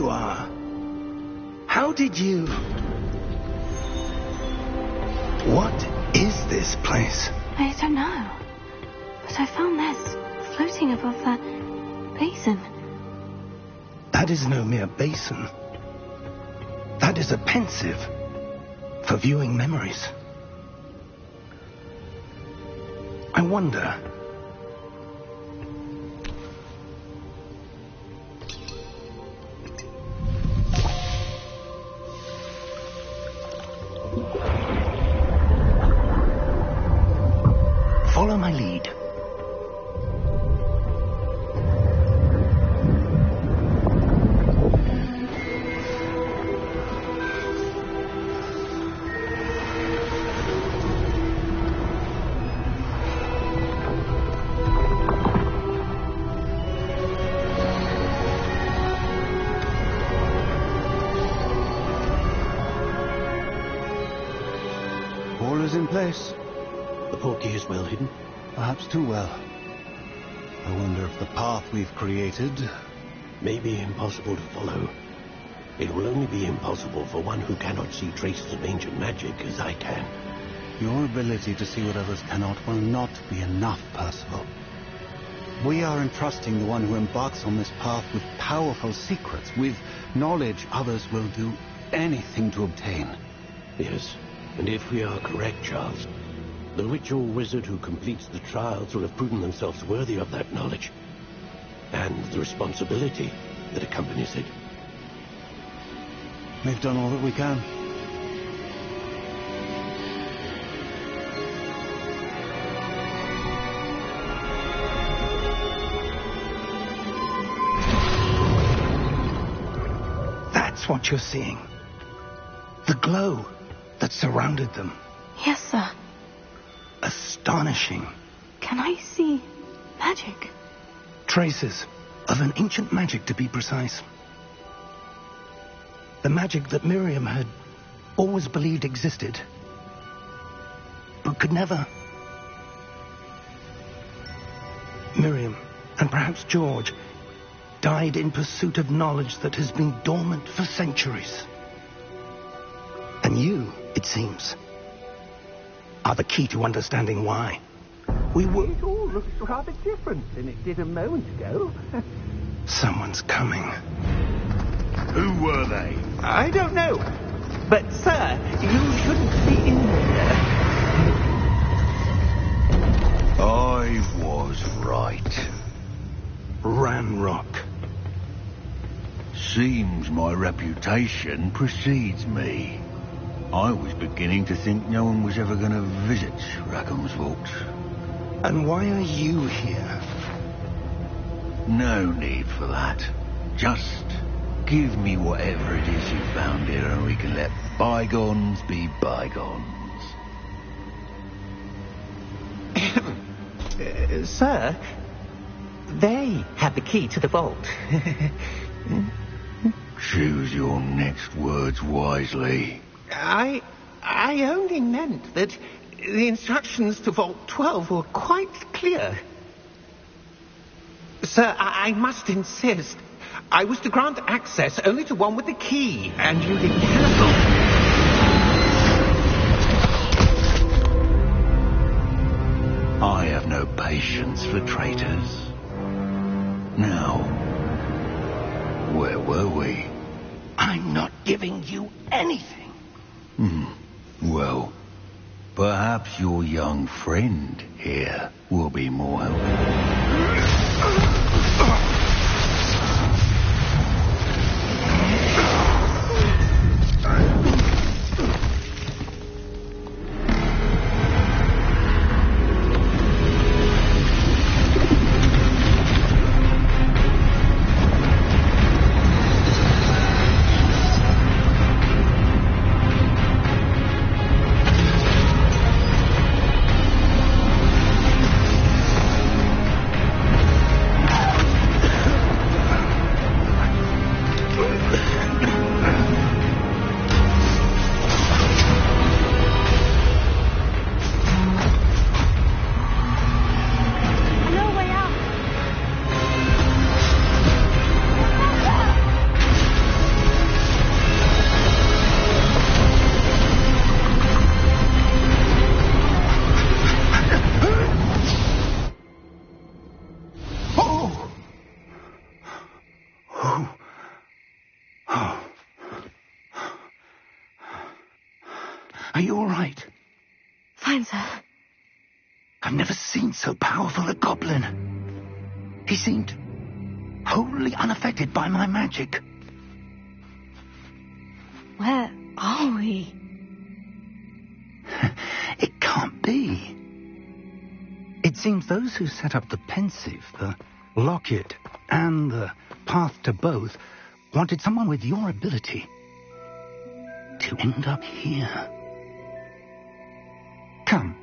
you are. How did you... What is this place? I don't know. But I found this floating above that basin. That is no mere basin. That is a pensive for viewing memories. I wonder... Follow my lead. All is in place. The portkey is well hidden. Perhaps too well. I wonder if the path we've created... may be impossible to follow. It will only be impossible for one who cannot see traces of ancient magic as I can. Your ability to see what others cannot will not be enough, Percival. We are entrusting the one who embarks on this path with powerful secrets, with knowledge others will do anything to obtain. Yes, and if we are correct, Charles, the ritual wizard who completes the trials will have proven themselves worthy of that knowledge, and the responsibility that accompanies it. We've done all that we can. That's what you're seeing. The glow that surrounded them. Yes, sir. Astonishing. Can I see magic? Traces of an ancient magic, to be precise. The magic that Miriam had always believed existed, but could never. Miriam, and perhaps George, died in pursuit of knowledge that has been dormant for centuries. And you, it seems, are the key to understanding why. It all looks rather different than it did a moment ago. Someone's coming. Who were they? I don't know. But, sir, you shouldn't be in there. I was right. Ranrock. Seems my reputation precedes me. I was beginning to think no one was ever going to visit Rackham's Vault. And why are you here? No need for that. Just give me whatever it is you found here and we can let bygones be bygones. Sir, they have the key to the vault. Choose your next words wisely. I only meant that the instructions to Vault 12 were quite clear. Sir, I must insist. I was to grant access only to one with the key, and you did cancel. I have no patience for traitors. Now, where were we? I'm not giving you anything. Well, perhaps your young friend here will be more helpful. Are you all right? Fine, sir. I've never seen so powerful a goblin. He seemed wholly unaffected by my magic. Where are we? It can't be. It seems those who set up the pensive, the locket, and the path to both wanted someone with your ability to end up here. Come.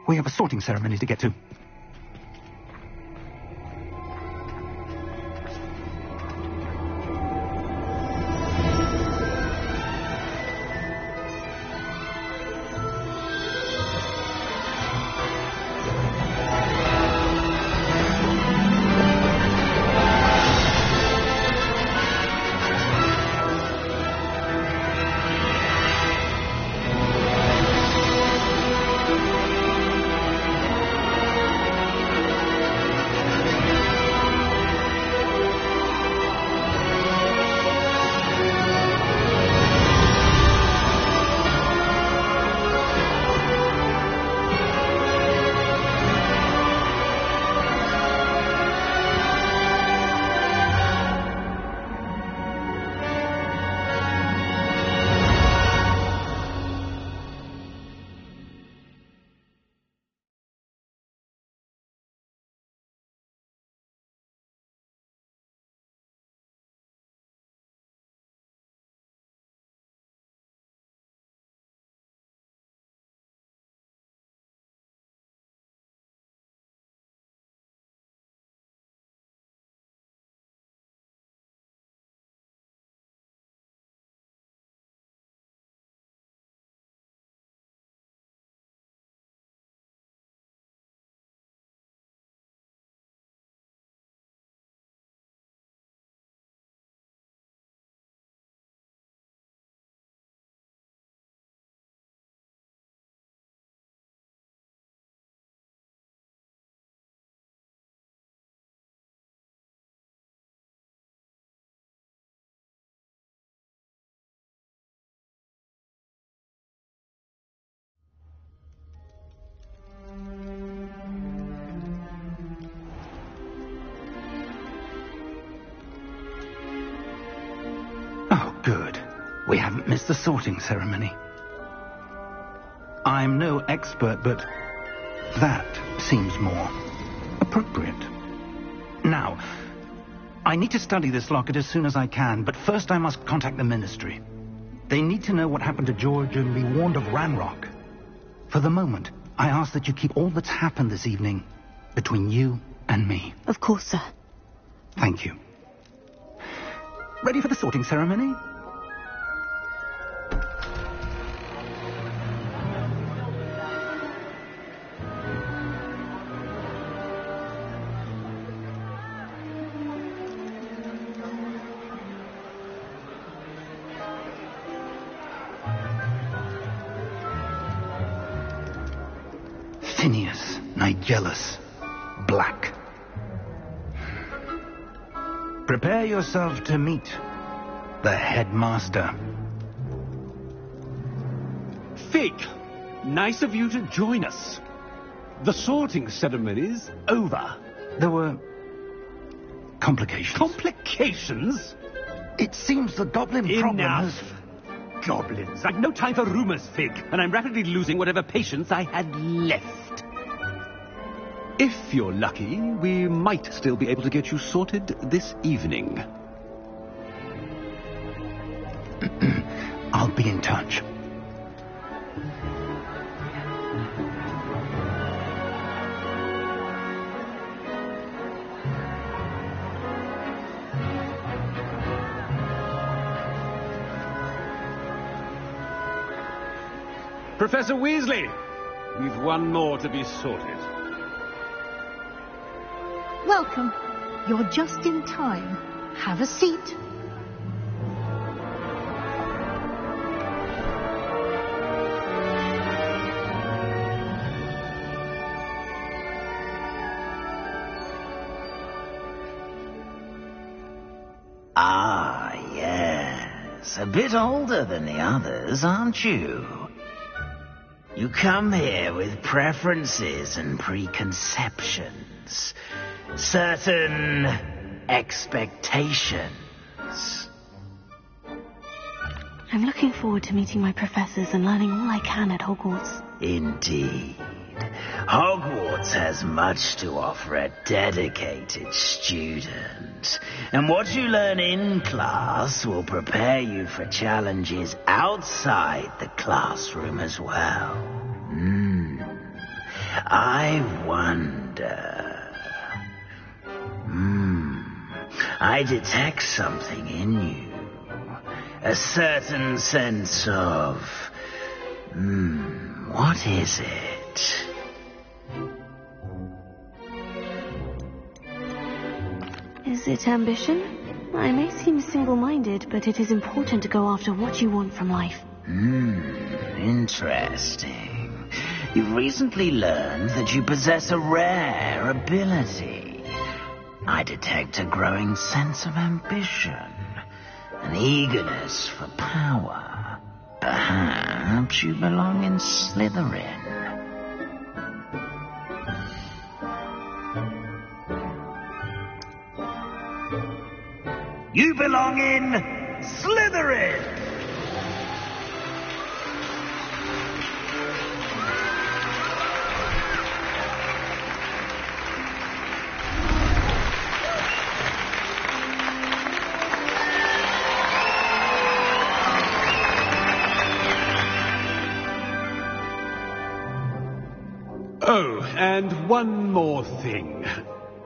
We have a sorting ceremony to get to. Good. We haven't missed the sorting ceremony. I'm no expert, but that seems more appropriate. Now, I need to study this locket as soon as I can, but first I must contact the Ministry. They need to know what happened to George and be warned of Ranrock. For the moment, I ask that you keep all that's happened this evening between you and me. Of course, sir. Thank you. Ready for the sorting ceremony? Phineas, Nigellus, Black. Prepare yourself to meet the headmaster. Fig, nice of you to join us. The sorting ceremony's over. There were complications. Complications? It seems the goblin problem has... Goblins. I've no time for rumors, Fig, and I'm rapidly losing whatever patience I had left. If you're lucky, we might still be able to get you sorted this evening. I'll be in touch. Professor Weasley, we've one more to be sorted. Welcome. You're just in time. Have a seat. Ah, yes. A bit older than the others, aren't you? You come here with preferences and preconceptions. Certain expectations. I'm looking forward to meeting my professors and learning all I can at Hogwarts. Indeed. Hogwarts has much to offer a dedicated student. And what you learn in class will prepare you for challenges outside the classroom as well. I wonder... I detect something in you. A certain sense of... what is it? Is it ambition? I may seem single-minded, but it is important to go after what you want from life. Interesting. You've recently learned that you possess a rare ability. I detect a growing sense of ambition, an eagerness for power. Perhaps you belong in Slytherin. You belong in Slytherin! Oh, and one more thing.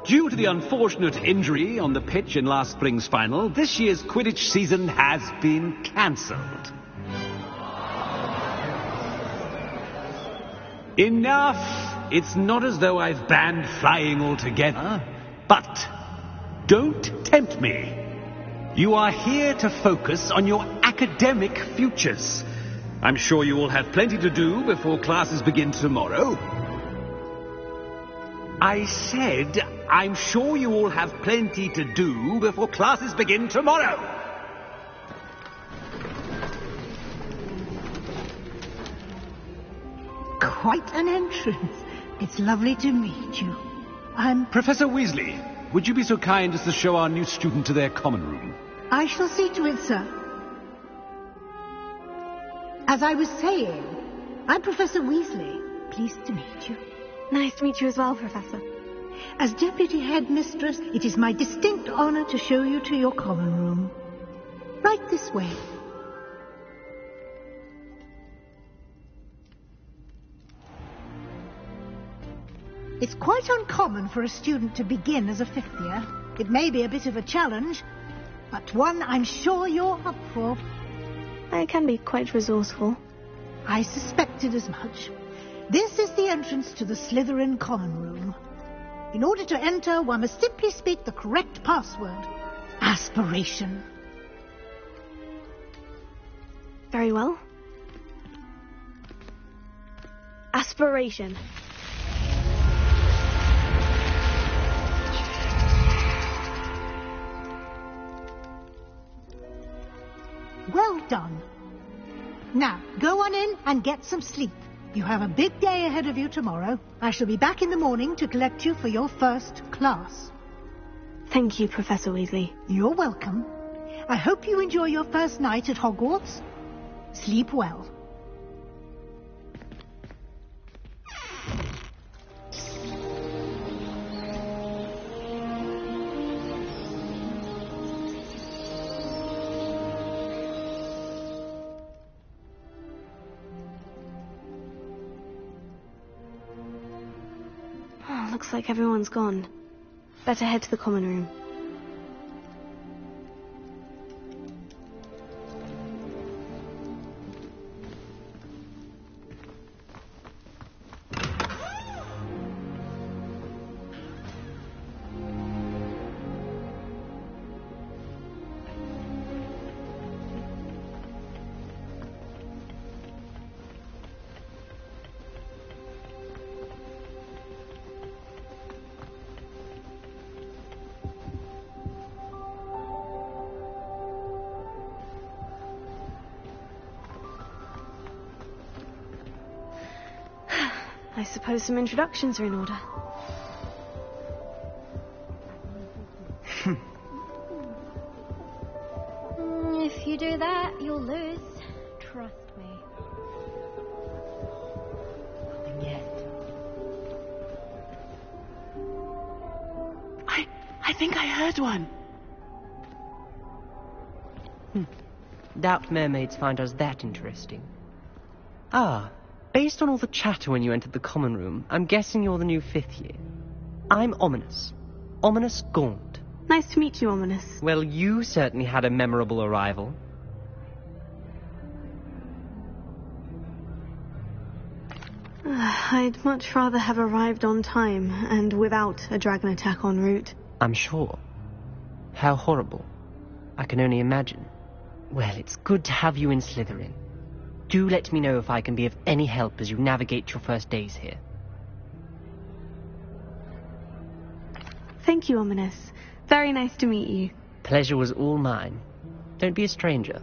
Due to the unfortunate injury on the pitch in last spring's final, this year's Quidditch season has been cancelled. Enough! It's not as though I've banned flying altogether, but don't tempt me. You are here to focus on your academic futures. I'm sure you will have plenty to do before classes begin tomorrow. I said, I'm sure you all have plenty to do before classes begin tomorrow. Quite an entrance. It's lovely to meet you. I'm... Professor Weasley, would you be so kind as to show our new student to their common room? I shall see to it, sir. As I was saying, I'm Professor Weasley. Pleased to meet you. Nice to meet you as well, Professor. As Deputy Headmistress, it is my distinct honor to show you to your common room. Right this way. It's quite uncommon for a student to begin as a fifth year. It may be a bit of a challenge, but one I'm sure you're up for. I can be quite resourceful. I suspected as much. This is the entrance to the Slytherin common room. In order to enter, one must simply speak the correct password. Aspiration. Very well. Aspiration. Well done. Now, go on in and get some sleep. You have a big day ahead of you tomorrow. I shall be back in the morning to collect you for your first class. Thank you, Professor Weasley. You're welcome. I hope you enjoy your first night at Hogwarts. Sleep well. Looks like everyone's gone. Better head to the common room. I suppose some introductions are in order. If you do that, you'll lose. Trust me. Nothing yet. I think I heard one. Doubt mermaids find us that interesting. Ah, based on all the chatter when you entered the common room, I'm guessing you're the new 5th year. I'm Ominous. Ominous Gaunt. Nice to meet you, Ominous. Well, you certainly had a memorable arrival. I'd much rather have arrived on time and without a dragon attack en route. I'm sure. How horrible. I can only imagine. Well, it's good to have you in Slytherin. Do let me know if I can be of any help as you navigate your first days here. Thank you, Ominous. Very nice to meet you. Pleasure was all mine. Don't be a stranger.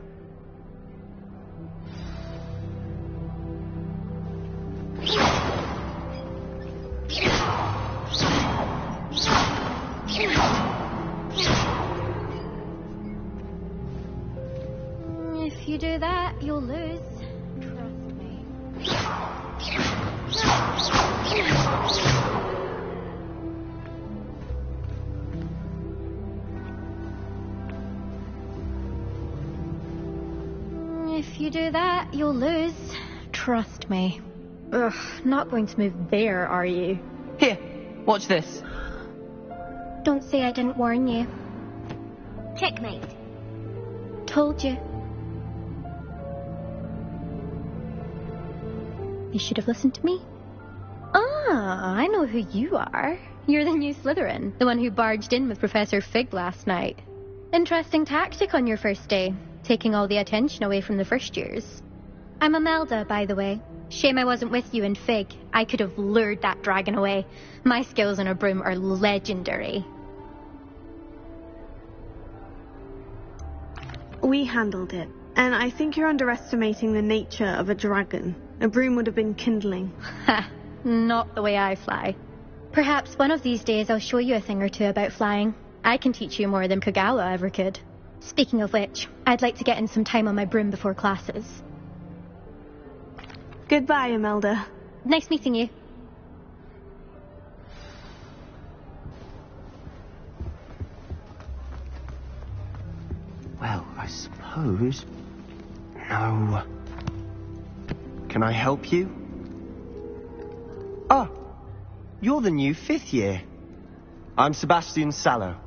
If you do that, you'll lose. Trust me. If you do that, you'll lose. Trust me. Ugh, not going to move there, are you? Here, watch this. Don't say I didn't warn you. Checkmate. Told you. You should have listened to me. Ah, I know who you are. You're the new Slytherin, the one who barged in with Professor Fig last night. Interesting tactic on your first day, taking all the attention away from the first years. I'm Imelda, by the way. Shame I wasn't with you in Fig. I could have lured that dragon away. My skills on a broom are legendary. We handled it, and I think you're underestimating the nature of a dragon. A broom would have been kindling. Ha! Not the way I fly. Perhaps one of these days I'll show you a thing or two about flying. I can teach you more than Kagawa ever could. Speaking of which, I'd like to get in some time on my broom before classes. Goodbye, Imelda. Nice meeting you. Well, I suppose... No. Can I help you? Oh, you're the new 5th year. I'm Sebastian Sallow.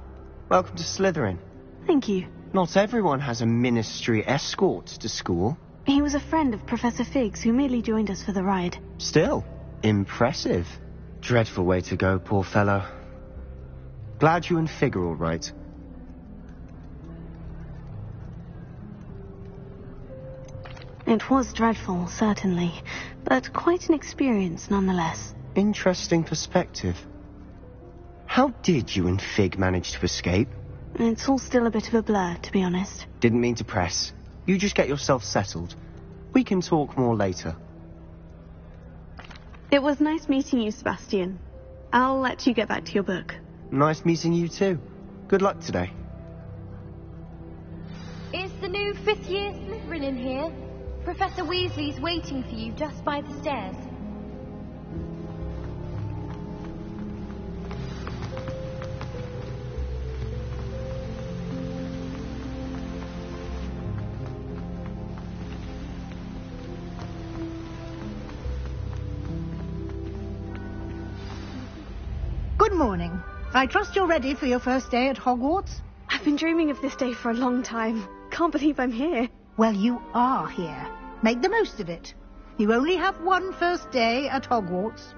Welcome to Slytherin. Thank you. Not everyone has a ministry escort to school. He was a friend of Professor Fig's who merely joined us for the ride. Still, impressive. Dreadful way to go, poor fellow. Glad you and Fig are all right. It was dreadful, certainly, but quite an experience nonetheless. Interesting perspective. How did you and Fig manage to escape? It's all still a bit of a blur, to be honest. Didn't mean to press. You just get yourself settled. We can talk more later. It was nice meeting you, Sebastian. I'll let you get back to your book. Nice meeting you too. Good luck today. It's the new 5th year Slytherin in here. Professor Weasley's waiting for you just by the stairs. Good morning. I trust you're ready for your first day at Hogwarts? I've been dreaming of this day for a long time. Can't believe I'm here. Well, you are here. Make the most of it. You only have one first day at Hogwarts.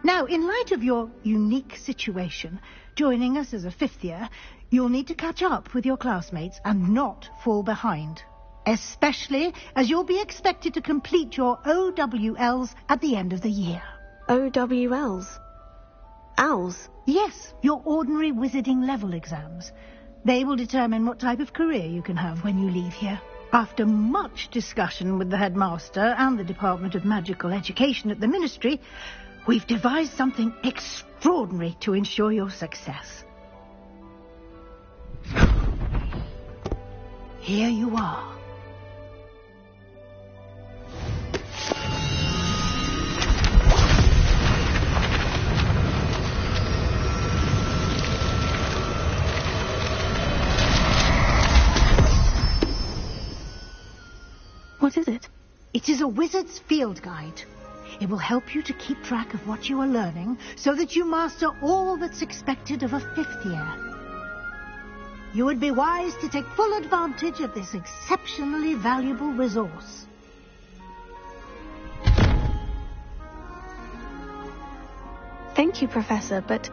Now, in light of your unique situation, joining us as a 5th year, you'll need to catch up with your classmates and not fall behind. Especially as you'll be expected to complete your OWLs at the end of the year. OWLs? Owls? Yes, your ordinary wizarding level exams. They will determine what type of career you can have when you leave here. After much discussion with the headmaster and the Department of Magical Education at the Ministry, We've devised something extraordinary to ensure your success. Here you are. What is it? It is a wizard's field guide. It will help you to keep track of what you are learning so that you master all that's expected of a 5th year. You would be wise to take full advantage of this exceptionally valuable resource. Thank you, Professor, but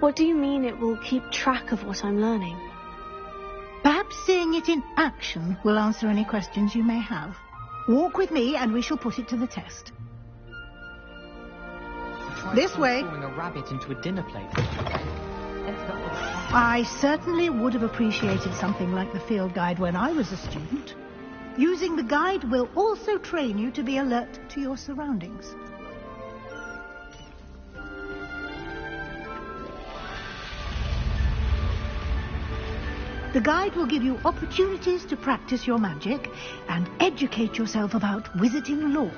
what do you mean it will keep track of what I'm learning? Perhaps seeing it in action will answer any questions you may have. Walk with me and we shall put it to the test. This way. Transforming a rabbit into a dinner plate. I certainly would have appreciated something like the field guide when I was a student. Using the guide will also train you to be alert to your surroundings. The guide will give you opportunities to practice your magic and educate yourself about wizarding lore.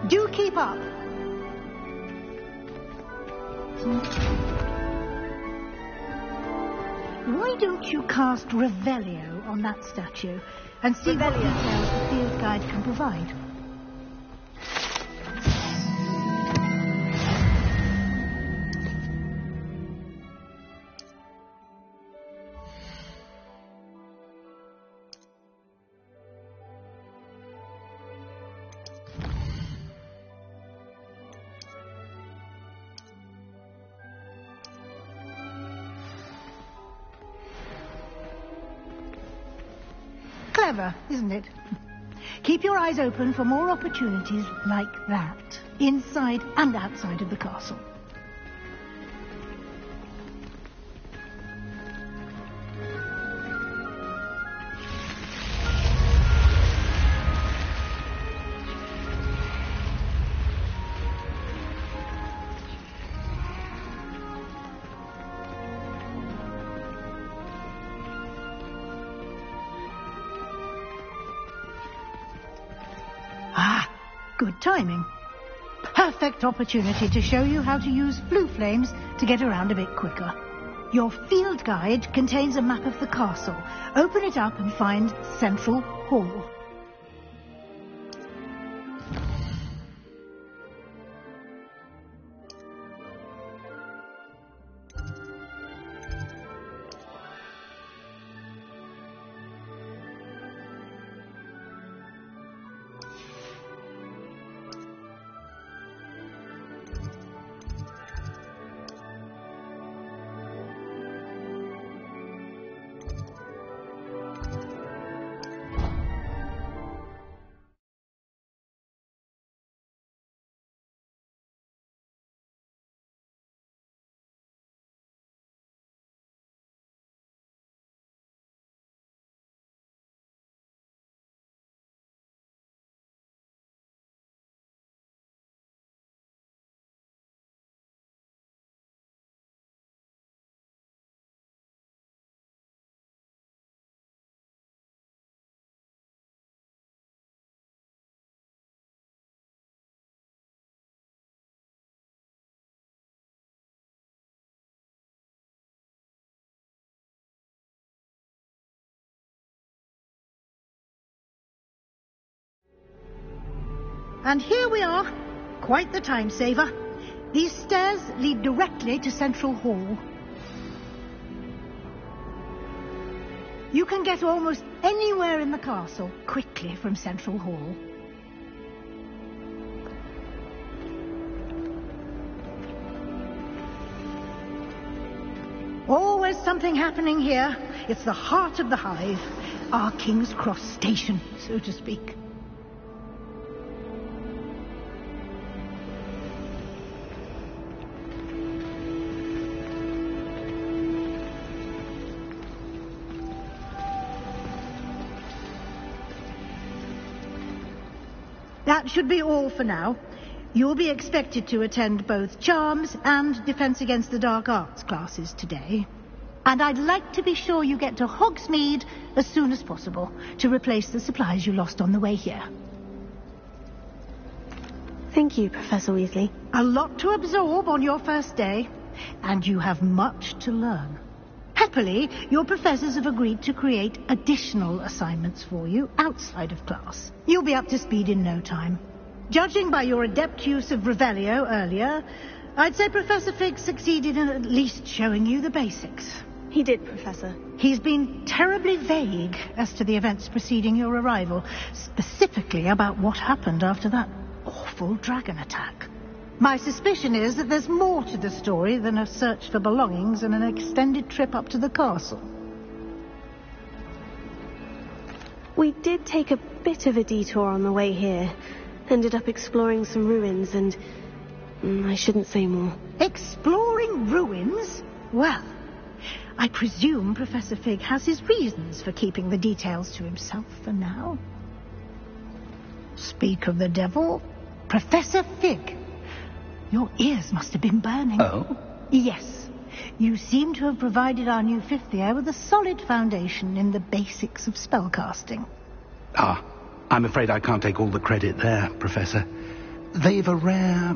Do keep up. Why don't you cast Revelio on that statue and see what details the field guide can provide? Clever, isn't it? Keep your eyes open for more opportunities like that, inside and outside of the castle. Good timing. Perfect opportunity to show you how to use blue flames to get around a bit quicker. Your field guide contains a map of the castle. Open it up and find Central Hall. And here we are. Quite the time saver. These stairs lead directly to Central Hall. You can get almost anywhere in the castle quickly from Central Hall. Always something happening here. It's the heart of the hive, our King's Cross station, so to speak. That should be all for now. You'll be expected to attend both Charms and Defense Against the Dark Arts classes today. And I'd like to be sure you get to Hogsmeade as soon as possible to replace the supplies you lost on the way here. Thank you, Professor Weasley. A lot to absorb on your first day, and you have much to learn. Happily, your professors have agreed to create additional assignments for you outside of class. You'll be up to speed in no time. Judging by your adept use of Revelio earlier, I'd say Professor Fig succeeded in at least showing you the basics. He did, Professor. He's been terribly vague as to the events preceding your arrival, specifically about what happened after that awful dragon attack. My suspicion is that there's more to the story than a search for belongings and an extended trip up to the castle. We did take a bit of a detour on the way here. Ended up exploring some ruins and... I shouldn't say more. Exploring ruins? Well, I presume Professor Fig has his reasons for keeping the details to himself for now. Speak of the devil, Professor Fig. Your ears must have been burning. Oh? Yes. You seem to have provided our new fifth year with a solid foundation in the basics of spellcasting. Ah, I'm afraid I can't take all the credit there, Professor. They've a rare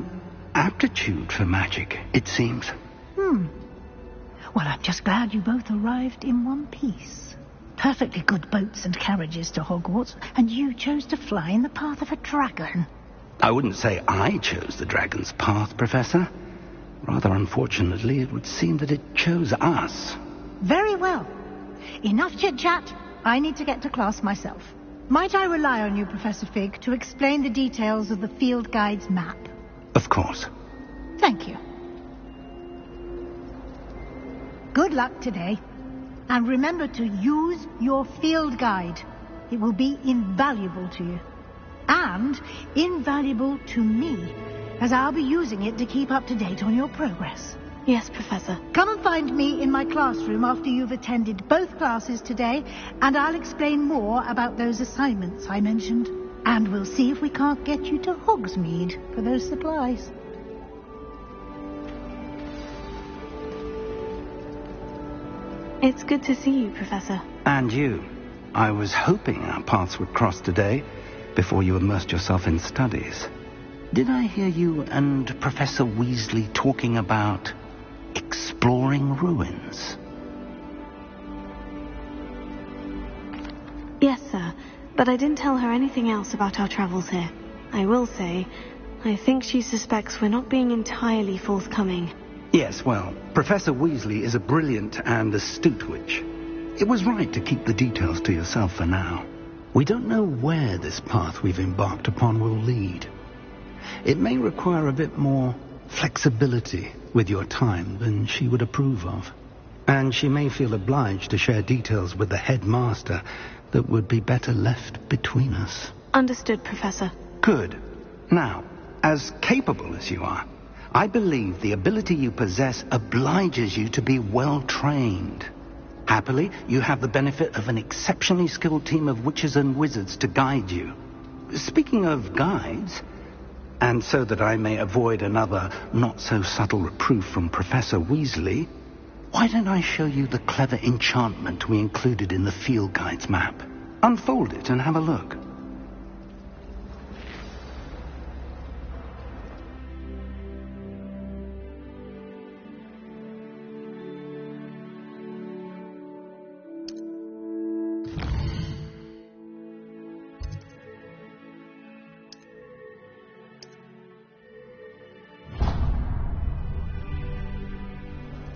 aptitude for magic, it seems. Well, I'm just glad you both arrived in one piece. Perfectly good boats and carriages to Hogwarts, and you chose to fly in the path of a dragon. I wouldn't say I chose the dragon's path, Professor. Rather unfortunately, it would seem that it chose us. Very well. Enough chit-chat. I need to get to class myself. Might I rely on you, Professor Fig, to explain the details of the field guide's map? Of course. Thank you. Good luck today. And remember to use your field guide. It will be invaluable to you. And invaluable to me, as I'll be using it to keep up to date on your progress. Yes, Professor. Come and find me in my classroom after you've attended both classes today, and I'll explain more about those assignments I mentioned. And we'll see if we can't get you to Hogsmeade for those supplies. It's good to see you, Professor. And you. I was hoping our paths would cross today, before you immersed yourself in studies. Did I hear you and Professor Weasley talking about exploring ruins? Yes, sir. But I didn't tell her anything else about our travels here. I will say, I think she suspects we're not being entirely forthcoming. Yes, well, Professor Weasley is a brilliant and astute witch. It was right to keep the details to yourself for now. We don't know where this path we've embarked upon will lead. It may require a bit more flexibility with your time than she would approve of. And she may feel obliged to share details with the headmaster that would be better left between us. Understood, Professor. Good. Now, as capable as you are, I believe the ability you possess obliges you to be well trained. Happily, you have the benefit of an exceptionally skilled team of witches and wizards to guide you. Speaking of guides, and so that I may avoid another not-so-subtle reproof from Professor Weasley, why don't I show you the clever enchantment we included in the field guide's map? Unfold it and have a look.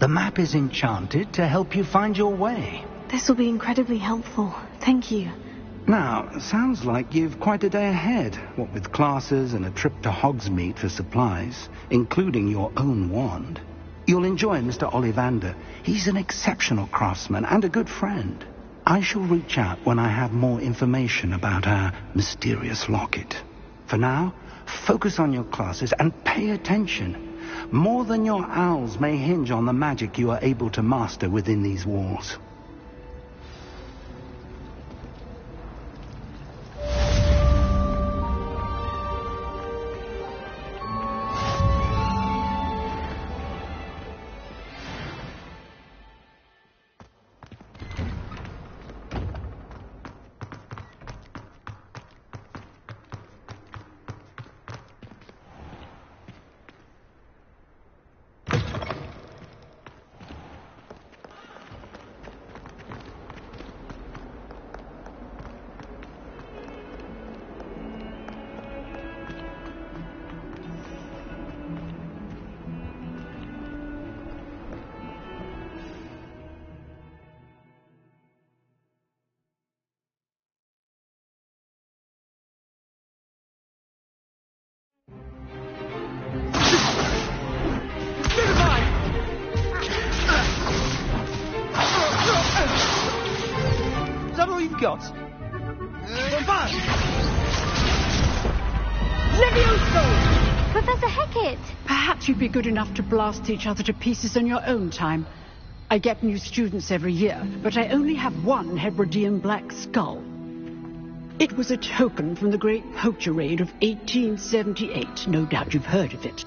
The map is enchanted to help you find your way. This will be incredibly helpful. Thank you. Now, sounds like you've quite a day ahead, what with classes and a trip to Hogsmeade for supplies, including your own wand. You'll enjoy Mr. Ollivander. He's an exceptional craftsman and a good friend. I shall reach out when I have more information about our mysterious locket. For now, focus on your classes and pay attention. More than your owls may hinge on the magic you are able to master within these walls. you've got. Levioso! Professor Hecat! Perhaps you'd be good enough to blast each other to pieces in your own time. I get new students every year, but I only have one Hebridean black skull. It was a token from the Great Poacher Raid of 1878. No doubt you've heard of it.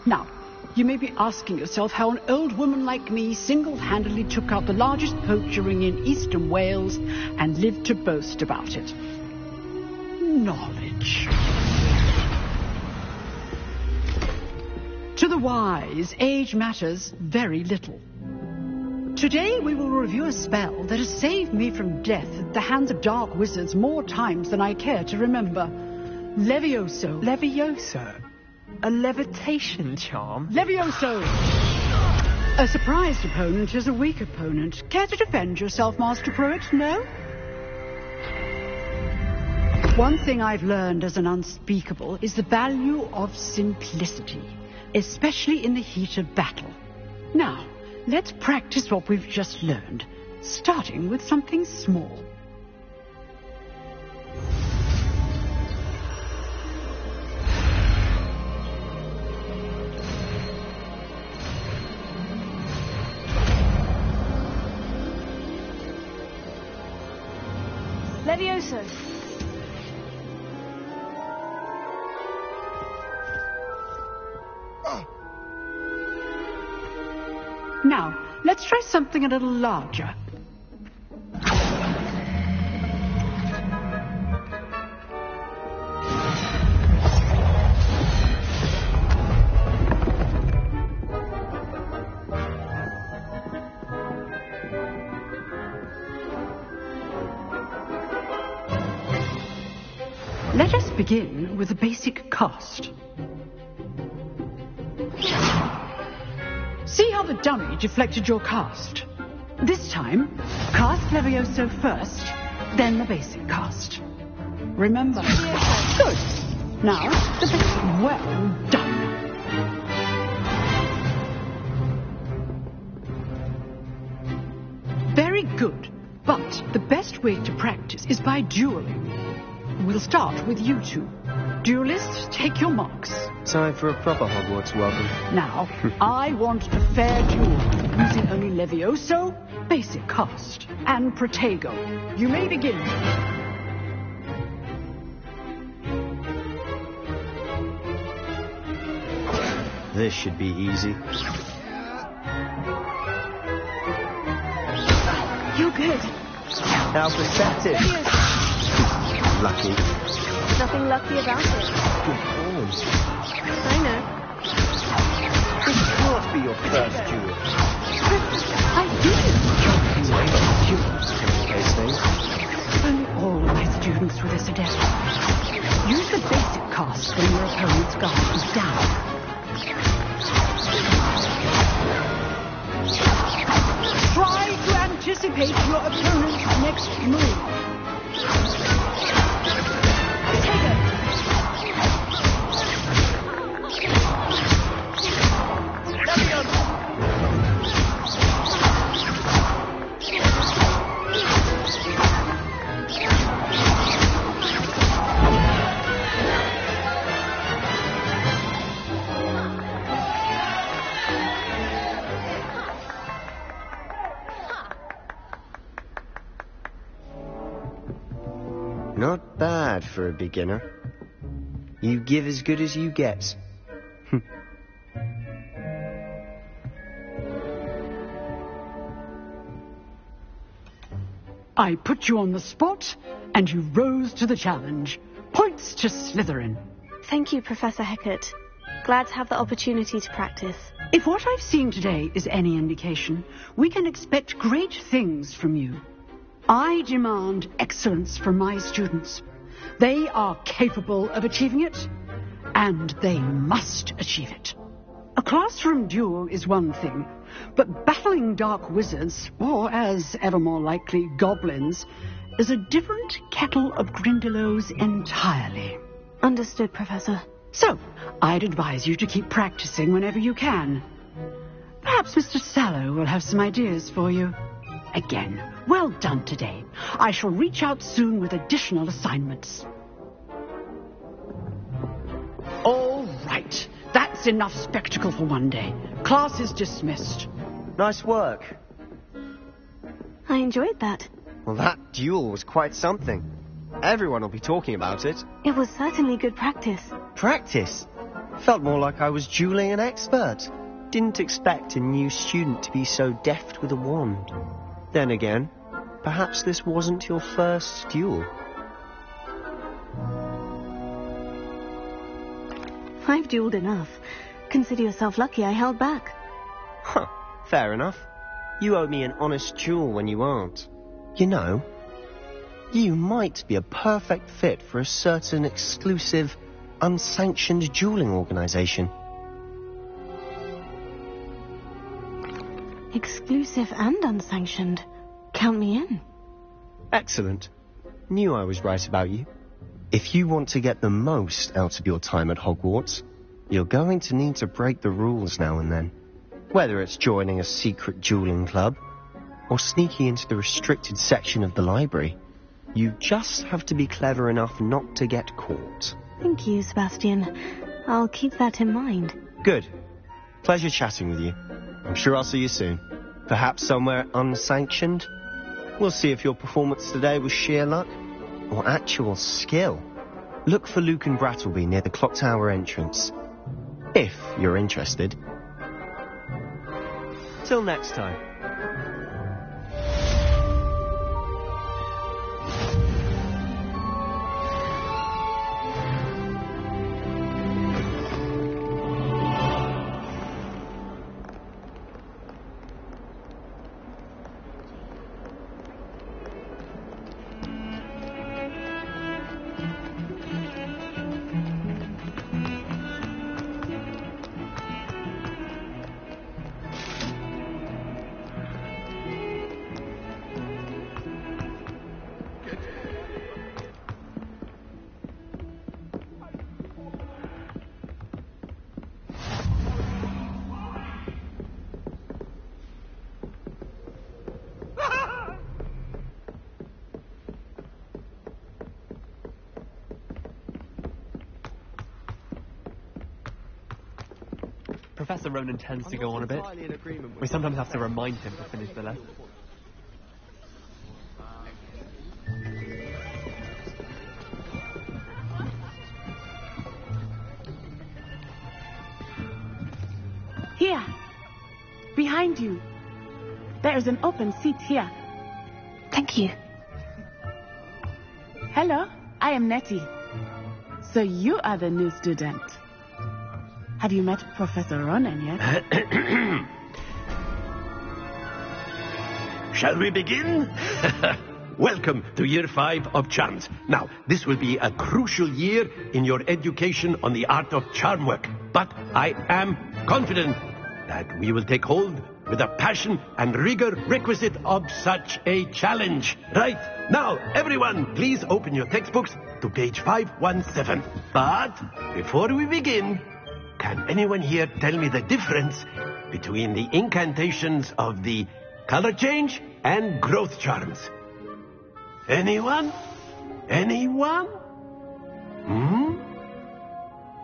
Now, you may be asking yourself how an old woman like me single-handedly took out the largest poacher ring in eastern Wales and lived to boast about it. Knowledge. To the wise, age matters very little. Today we will review a spell that has saved me from death at the hands of dark wizards more times than I care to remember. Levioso. Levioso? A levitation charm? Levioso! A surprised opponent is a weak opponent. Care to defend yourself, Master Pruitt? No? One thing I've learned as an unspeakable is the value of simplicity, especially in the heat of battle. Now, let's practice what we've just learned, starting with something small. Levioso. Now, let's try something a little larger. Let us begin with a basic cast. See how the dummy deflected your cast? This time, cast Levioso first, then the basic cast. Remember. Good. Now, the basic. Well done. Very good. But the best way to practice is by dueling. We'll start with you two. Duelists, take your marks. Time for a proper Hogwarts welcome. Now, I want a fair duel, using only Levioso, basic cast, and Protego. You may begin. This should be easy. You're good. How perceptive. Lucky. Nothing lucky about it. Good form. I know. This can't be your first duel. I did. Those things. Only all my students were this adept. Use the basic cast when your opponent's guard is down. Try to anticipate your opponent's next move. Not bad for a beginner. You give as good as you get. I put you on the spot, and you rose to the challenge. Points to Slytherin. Thank you, Professor Hecat. Glad to have the opportunity to practice. If what I've seen today is any indication, we can expect great things from you. I demand excellence from my students. They are capable of achieving it, and they must achieve it. A classroom duel is one thing, but battling dark wizards, or as ever more likely, goblins, is a different kettle of Grindylows entirely. Understood, Professor. So, I'd advise you to keep practicing whenever you can. Perhaps Mr. Sallow will have some ideas for you. again. Well done today. I shall reach out soon with additional assignments. All right. That's enough spectacle for one day. Class is dismissed. Nice work. I enjoyed that. Well, that duel was quite something. Everyone will be talking about it. It was certainly good practice. Practice? Felt more like I was dueling an expert. Didn't expect a new student to be so deft with a wand. Then again, perhaps this wasn't your first duel. I've dueled enough. Consider yourself lucky I held back. Huh, fair enough. You owe me an honest duel when you aren't. You know, you might be a perfect fit for a certain exclusive, unsanctioned dueling organization. Exclusive and unsanctioned. Count me in. Excellent. Knew I was right about you. If you want to get the most out of your time at Hogwarts, you're going to need to break the rules now and then. Whether it's joining a secret dueling club, or sneaking into the restricted section of the library, you just have to be clever enough not to get caught. Thank you, Sebastian. I'll keep that in mind. Good. Pleasure chatting with you. I'm sure I'll see you soon. Perhaps somewhere unsanctioned? We'll see if your performance today was sheer luck or actual skill. Look for Luke and Brattleby near the clock tower entrance. If you're interested. Till next time. Professor Ronan tends to go on a bit. We sometimes have to remind him to finish the lesson. Here. Behind you. There is an open seat here. Thank you. Hello, I am Nettie. So you are the new student. Have you met Professor Ronan yet? Shall we begin? Welcome to Year 5 of Charms. Now, this will be a crucial year in your education on the art of charm work. But I am confident that we will take hold with the passion and rigor requisite of such a challenge. Right, now, everyone, please open your textbooks to page 517. But before we begin, can anyone here tell me the difference between the incantations of the color change and growth charms? Anyone? Anyone?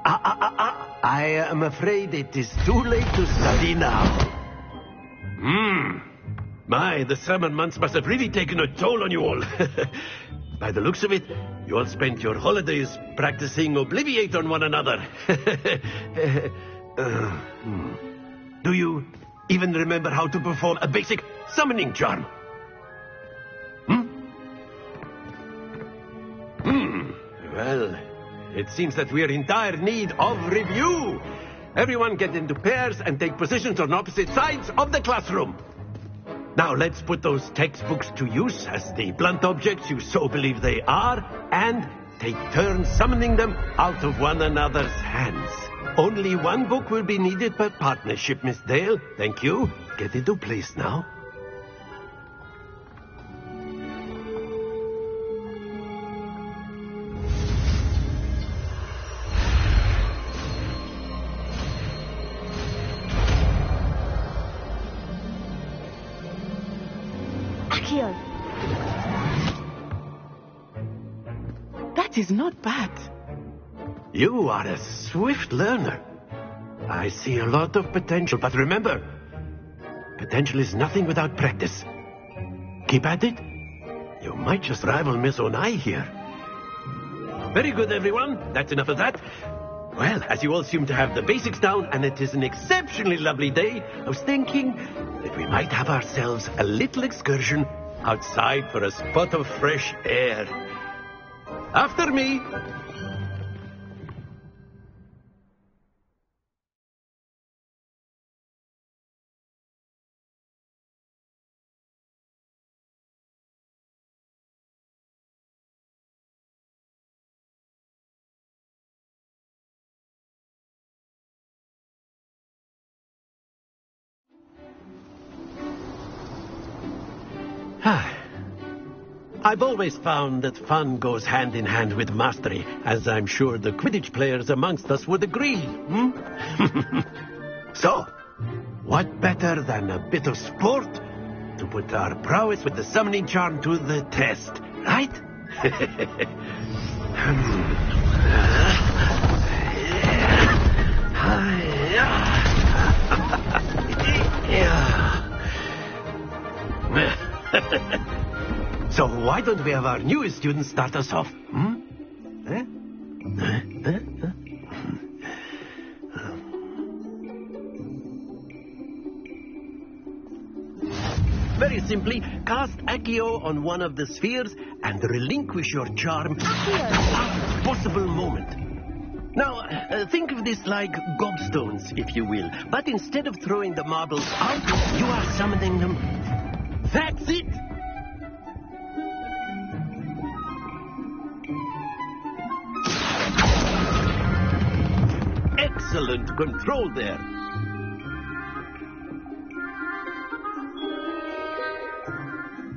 I am afraid it is too late to study now. My, the summer months must have really taken a toll on you all. By the looks of it, you all spent your holidays practicing Obliviate on one another. Do you even remember how to perform a basic summoning charm? Well, it seems that we are in dire need of review. Everyone get into pairs and take positions on opposite sides of the classroom. Now let's put those textbooks to use as the blunt objects you so believe they are, and take turns summoning them out of one another's hands. Only one book will be needed per partnership, Miss Dale. Thank you. Get into place now. That is not bad. You are a swift learner. I see a lot of potential, but remember, potential is nothing without practice. Keep at it. You might just rival Miss Onai here. Very good, everyone. That's enough of that. Well, as you all seem to have the basics down, and it is an exceptionally lovely day, I was thinking that we might have ourselves a little excursion outside for a spot of fresh air. After me. I've always found that fun goes hand in hand with mastery, as I'm sure the Quidditch players amongst us would agree. So, what better than a bit of sport to put our prowess with the summoning charm to the test, right? So why don't we have our newest student start us off? Very simply, cast Accio on one of the spheres and relinquish your charm at the last possible moment. Now, think of this like gobstones, if you will. But instead of throwing the marbles out, you are summoning them. That's it! Excellent control there.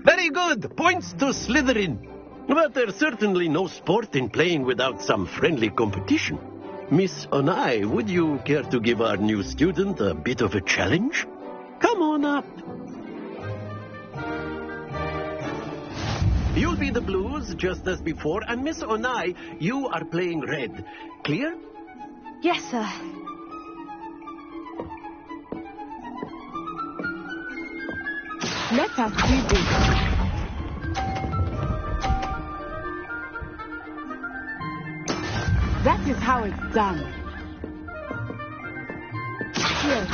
Very good. Points to Slytherin. But there's certainly no sport in playing without some friendly competition. Miss Onai, would you care to give our new student a bit of a challenge? Come on up. You'll be the blues, just as before, and Miss Onai, you are playing red. Clear? Yes, sir. Let us do this. That is how it's done. Here.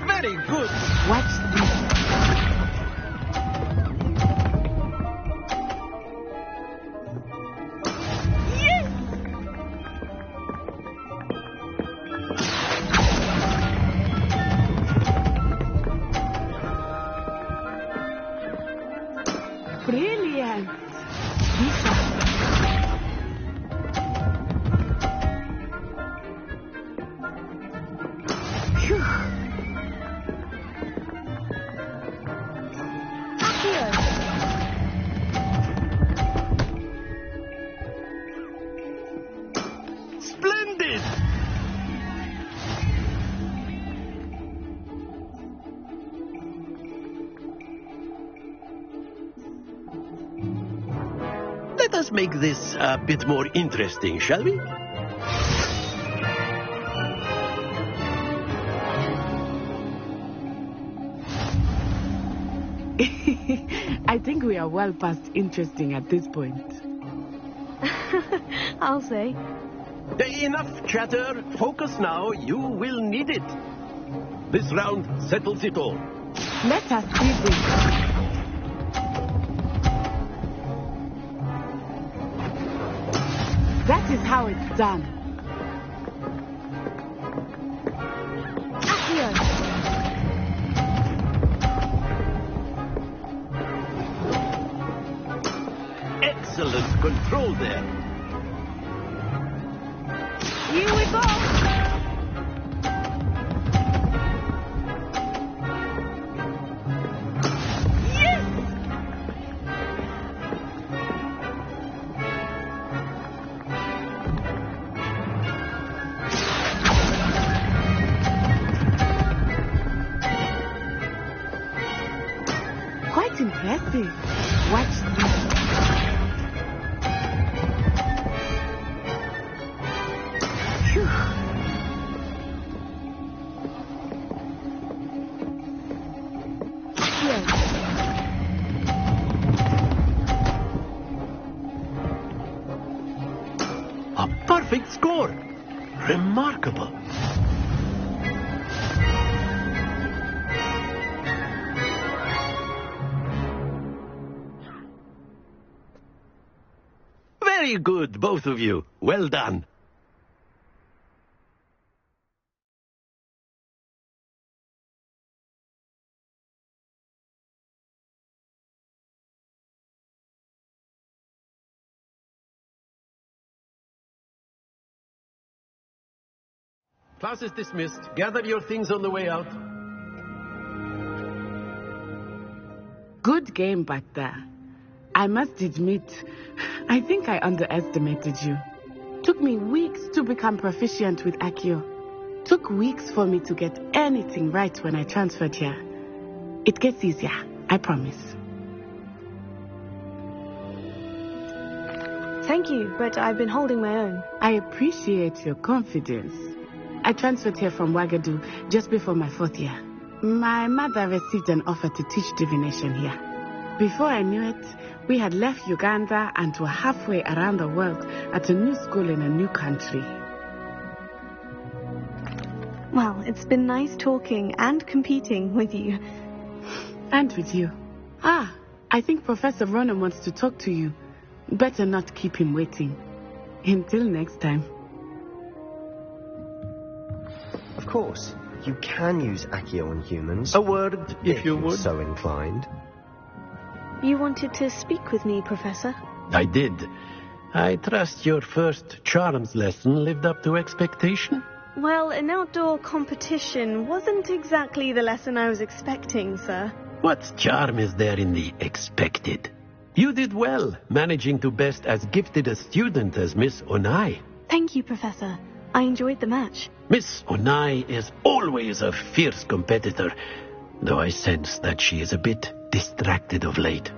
Very good. Watch this. Brilliant! Phew. Splendid! Let us make this a bit more interesting, shall we? I think we are well past interesting at this point. I'll say. Enough chatter. Focus now. You will need it. This round settles it all. Let us do this. That is how it's done. Excellent control there. Here we go. impressive. Watch this. A perfect score. Remarkable. Very good, both of you. Well done. Class is dismissed. Gather your things on the way out. Good game back there. I must admit, I think I underestimated you. Took me weeks to become proficient with Accio. Took weeks for me to get anything right when I transferred here. It gets easier, I promise. Thank you, but I've been holding my own. I appreciate your confidence. I transferred here from Wagadu just before my 4th year. My mother received an offer to teach divination here. Before I knew it, we had left Uganda and were halfway around the world at a new school in a new country. Well, it's been nice talking and competing with you. And with you. Ah, I think Professor Ronan wants to talk to you. Better not keep him waiting. Until next time. Of course, you can use Accio on humans. A word, if you would. So inclined. You wanted to speak with me, Professor? I did. I trust your first charms lesson lived up to expectation? Well, an outdoor competition wasn't exactly the lesson I was expecting, sir. What charm is there in the expected? You did well, managing to best as gifted a student as Miss Onai. Thank you, Professor. I enjoyed the match. Miss Onai is always a fierce competitor, though I sense that she is a bit distracted of late.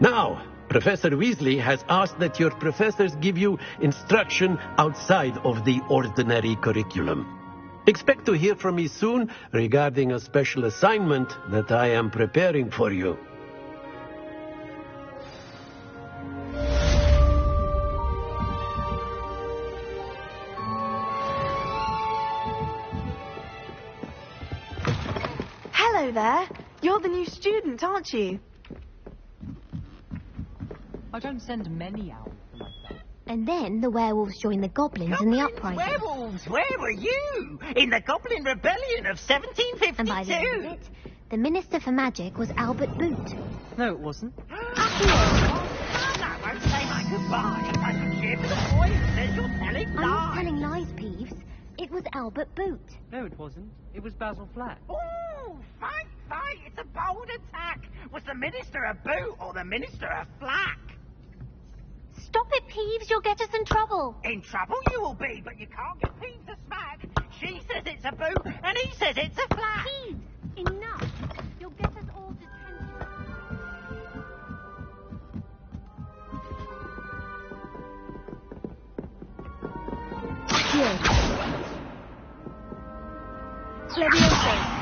Now, Professor Weasley has asked that your professors give you instruction outside of the ordinary curriculum. Expect to hear from me soon regarding a special assignment that I am preparing for you. Hello there. You're the new student, aren't you? I don't send many out like that. And then the werewolves joined the goblins in the uprising. Werewolves, where were you? In the Goblin Rebellion of 1752. And by the end of it, the Minister for Magic was Albert Boot. No, it wasn't. That won't say my goodbye. I can cheer for the boy who says you're telling lies. I'm not telling lies, Peeves. It was Albert Boot. No, it wasn't. It was Basil Flack. Oh, fight! It's a bold attack. Was the Minister a boot or the Minister a flack? Stop it, Peeves. You'll get us in trouble. In trouble you will be, but you can't get Peeves to smack. She says it's a boot, and he says it's a flack. Peeves, enough. You'll get us all detention. Leviosa.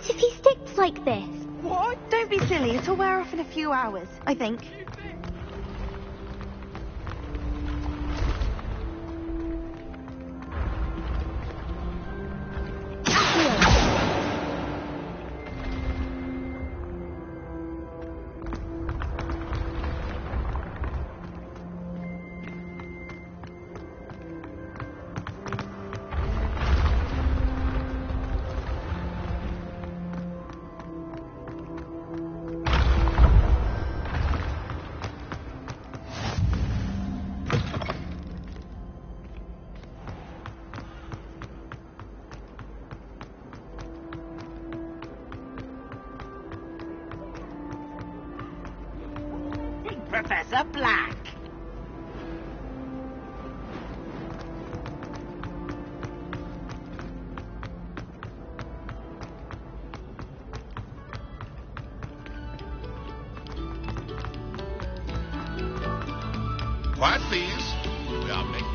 What if he sticks like this? What? Don't be silly. It'll wear off in a few hours, I think. Professor Black. Quiet, please. We are making...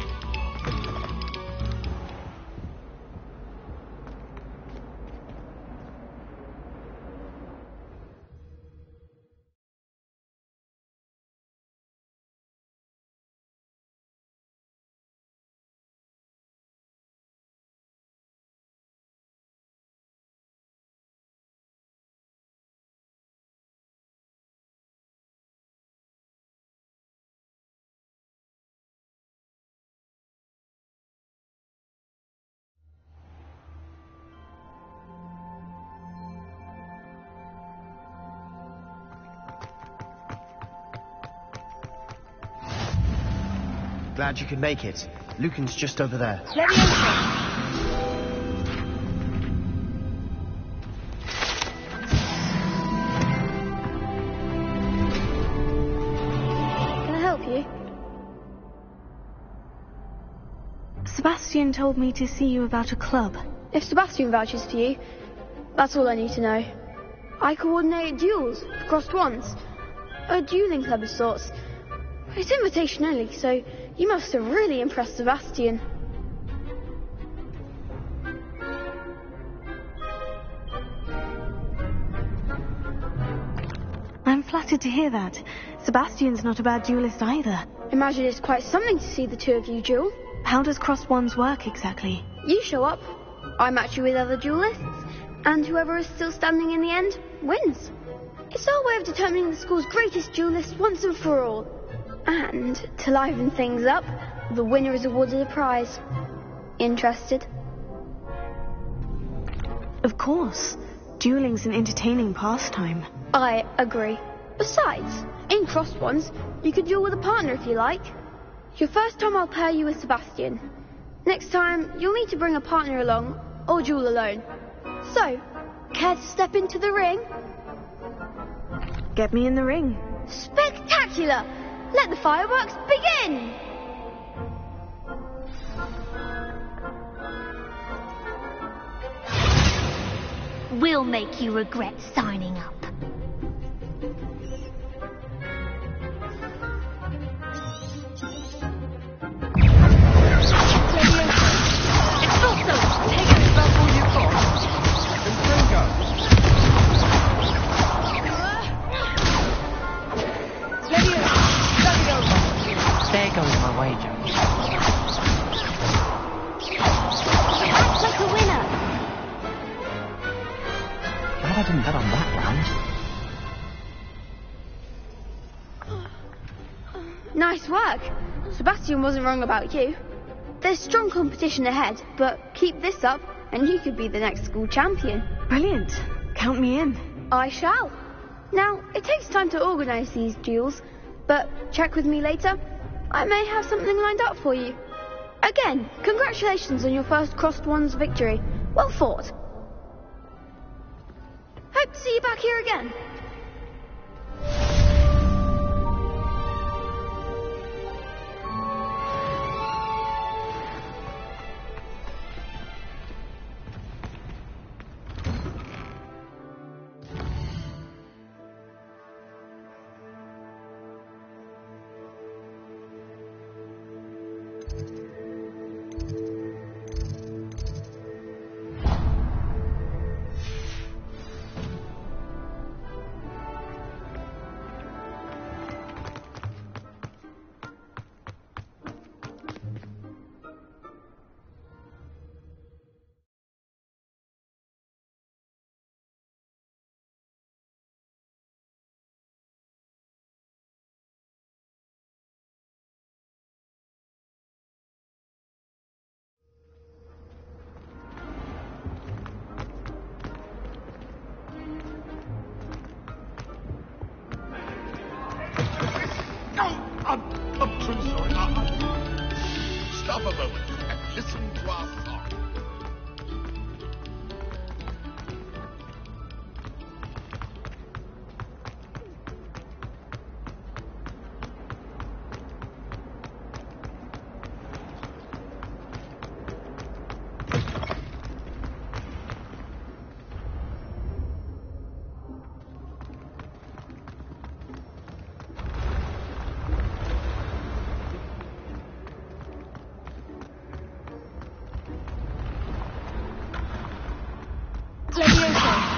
Glad you could make it. Lucan's just over there. Let me in. Sebastian told me to see you about a club. If Sebastian vouches for you, that's all I need to know. I coordinate duels, crossed wands, a dueling club of sorts. It's invitation only, so you must have really impressed Sebastian. I'm flattered to hear that. Sebastian's not a bad duelist either. Imagine it's quite something to see the two of you duel. How does crossed wands work exactly? You show up, I match you with other duelists, and whoever is still standing in the end wins. It's our way of determining the school's greatest duelist once and for all. And to liven things up, the winner is awarded a prize. Interested? Of course. Dueling's an entertaining pastime. I agree. Besides, in crossed wands, you could duel with a partner if you like. Your first time I'll pair you with Sebastian. Next time, you'll need to bring a partner along, or duel alone. So, care to step into the ring? Get me in the ring. Spectacular! Let the fireworks begin! We'll make you regret signing up. There goes my wager. That's like a winner. Glad I didn't bet on that round. Nice work. Sebastian wasn't wrong about you. There's strong competition ahead, but keep this up and you could be the next school champion. Brilliant. Count me in. I shall. Now, it takes time to organise these duels, but check with me later. I may have something lined up for you. Again, congratulations on your first crossed wands victory. Well fought. Hope to see you back here again. Levioso.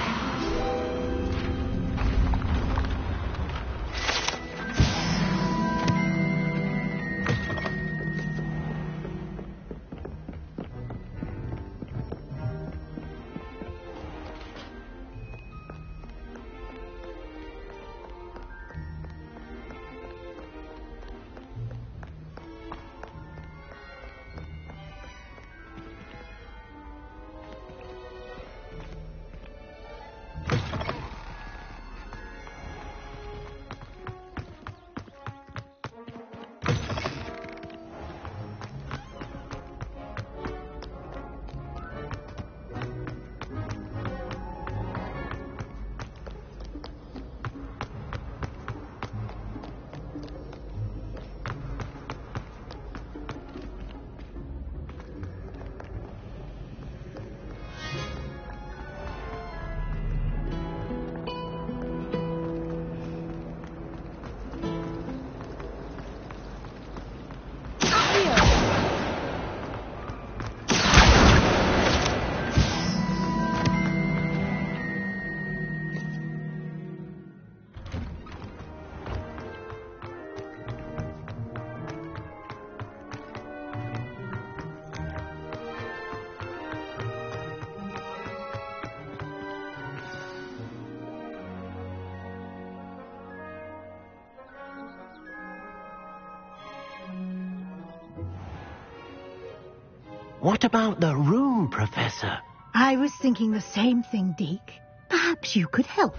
What about the room, Professor? I was thinking the same thing, Deke. Perhaps you could help.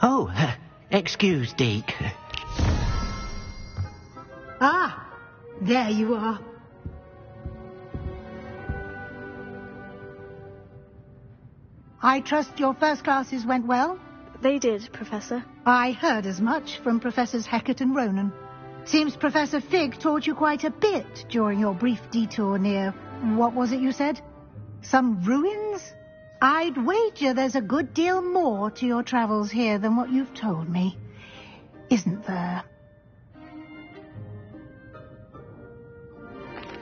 Oh, excuse, Deke. Ah, there you are. I trust your first classes went well? They did, Professor. I heard as much from Professors Hecat and Ronan. Seems Professor Fig taught you quite a bit during your brief detour near... what was it you said? Some ruins? I'd wager there's a good deal more to your travels here than what you've told me. Isn't there?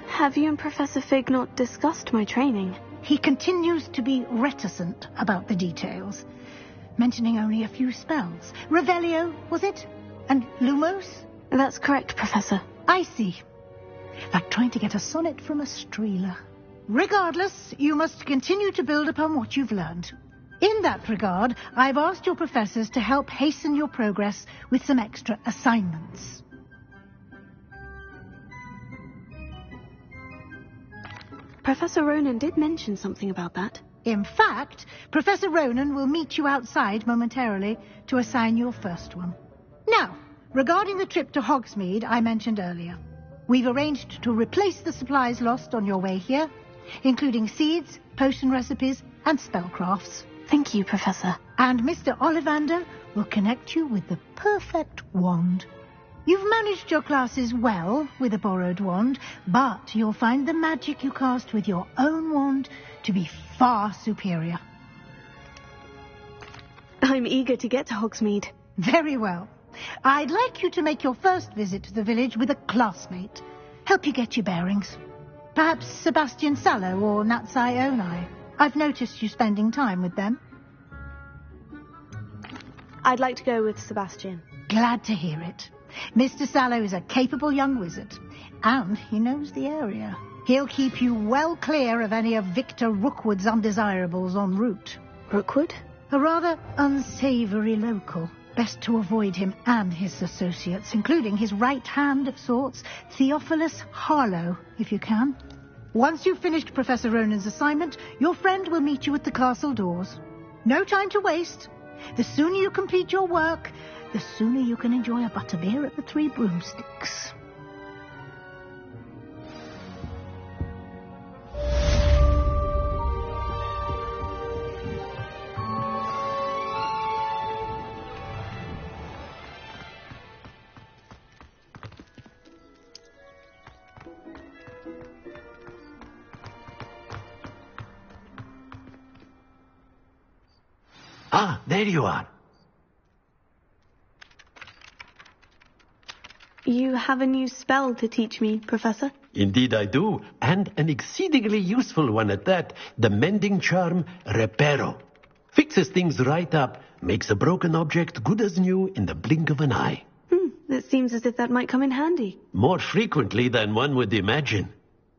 Have you and Professor Fig not discussed my training? He continues to be reticent about the details, mentioning only a few spells. Revelio, was it? And Lumos? That's correct, Professor. I see. Like trying to get a sonnet from a streeler. Regardless, you must continue to build upon what you've learned. In that regard, I've asked your professors to help hasten your progress with some extra assignments. Professor Ronan did mention something about that. In fact, Professor Ronan will meet you outside momentarily to assign your first one. Now, regarding the trip to Hogsmeade I mentioned earlier, we've arranged to replace the supplies lost on your way here, including seeds, potion recipes, and spellcrafts. Thank you, Professor. And Mr. Ollivander will connect you with the perfect wand. You've managed your classes well with a borrowed wand, but you'll find the magic you cast with your own wand to be far superior. I'm eager to get to Hogsmeade. Very well. I'd like you to make your first visit to the village with a classmate. Help you get your bearings. Perhaps Sebastian Sallow or Natsai Onai. I've noticed you spending time with them. I'd like to go with Sebastian. Glad to hear it. Mr. Sallow is a capable young wizard, and he knows the area. He'll keep you well clear of any of Victor Rookwood's undesirables en route. Rookwood? A rather unsavoury local. Best to avoid him and his associates, including his right hand of sorts, Theophilus Harlow, if you can. Once you've finished Professor Ronan's assignment, your friend will meet you at the castle doors. No time to waste. The sooner you complete your work, the sooner you can enjoy a butterbeer at the Three Broomsticks. Ah, there you are. You have a new spell to teach me, Professor? Indeed I do, and an exceedingly useful one at that. The mending charm, Reparo. Fixes things right up, makes a broken object good as new in the blink of an eye. It seems as if that might come in handy. More frequently than one would imagine.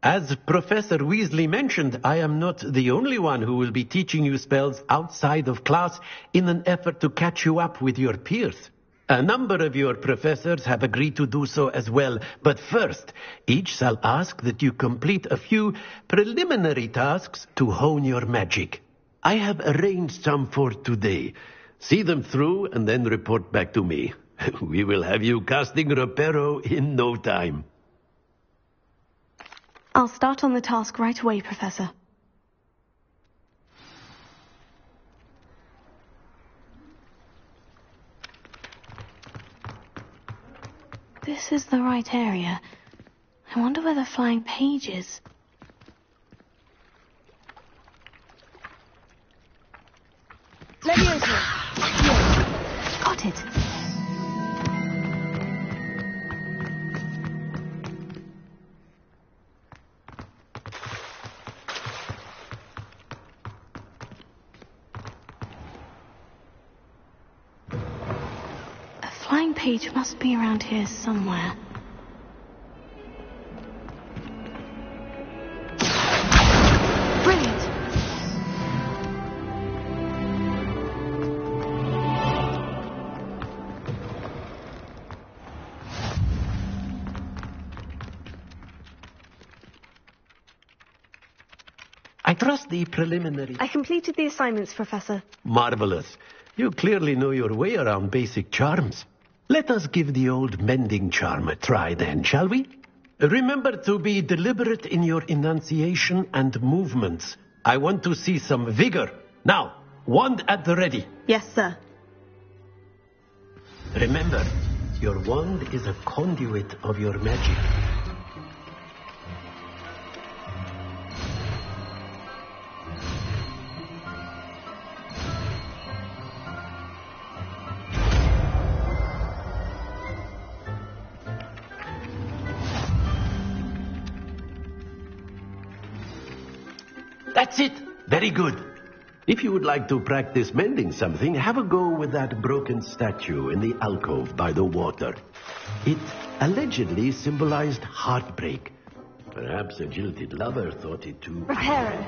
As Professor Weasley mentioned, I am not the only one who will be teaching you spells outside of class in an effort to catch you up with your peers. A number of your professors have agreed to do so as well, but first, each shall ask that you complete a few preliminary tasks to hone your magic. I have arranged some for today. See them through and then report back to me. We will have you casting Reparo in no time. I'll start on the task right away, Professor. This is the right area. I wonder where the flying page is. Leviosa! Got it. A flying page must be around here somewhere. Brilliant! I trust the preliminary... I completed the assignments, Professor. Marvelous. You clearly know your way around basic charms. Let us give the old mending charm a try then, shall we? Remember to be deliberate in your enunciation and movements. I want to see some vigor. Now, wand at the ready. Yes, sir. Remember, your wand is a conduit of your magic. That's it. Very good. If you would like to practice mending something, have a go with that broken statue in the alcove by the water. It allegedly symbolized heartbreak. Perhaps a jilted lover thought it too... Reparo.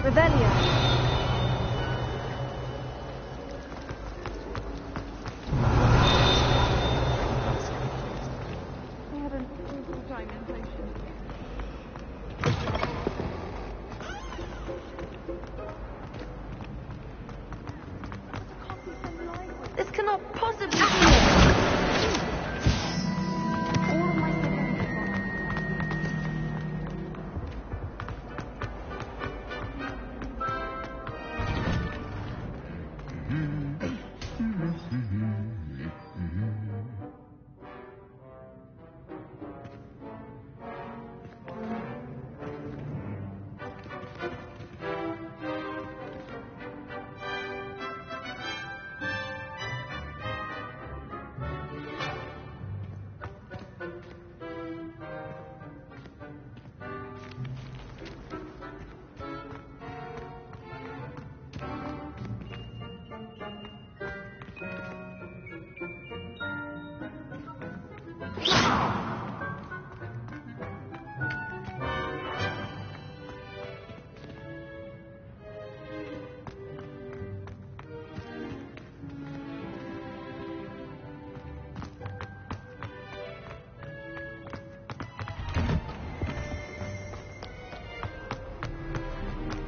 Rebellion. We had an awful time in potion. This cannot possibly be it. All of my siblings have gone on.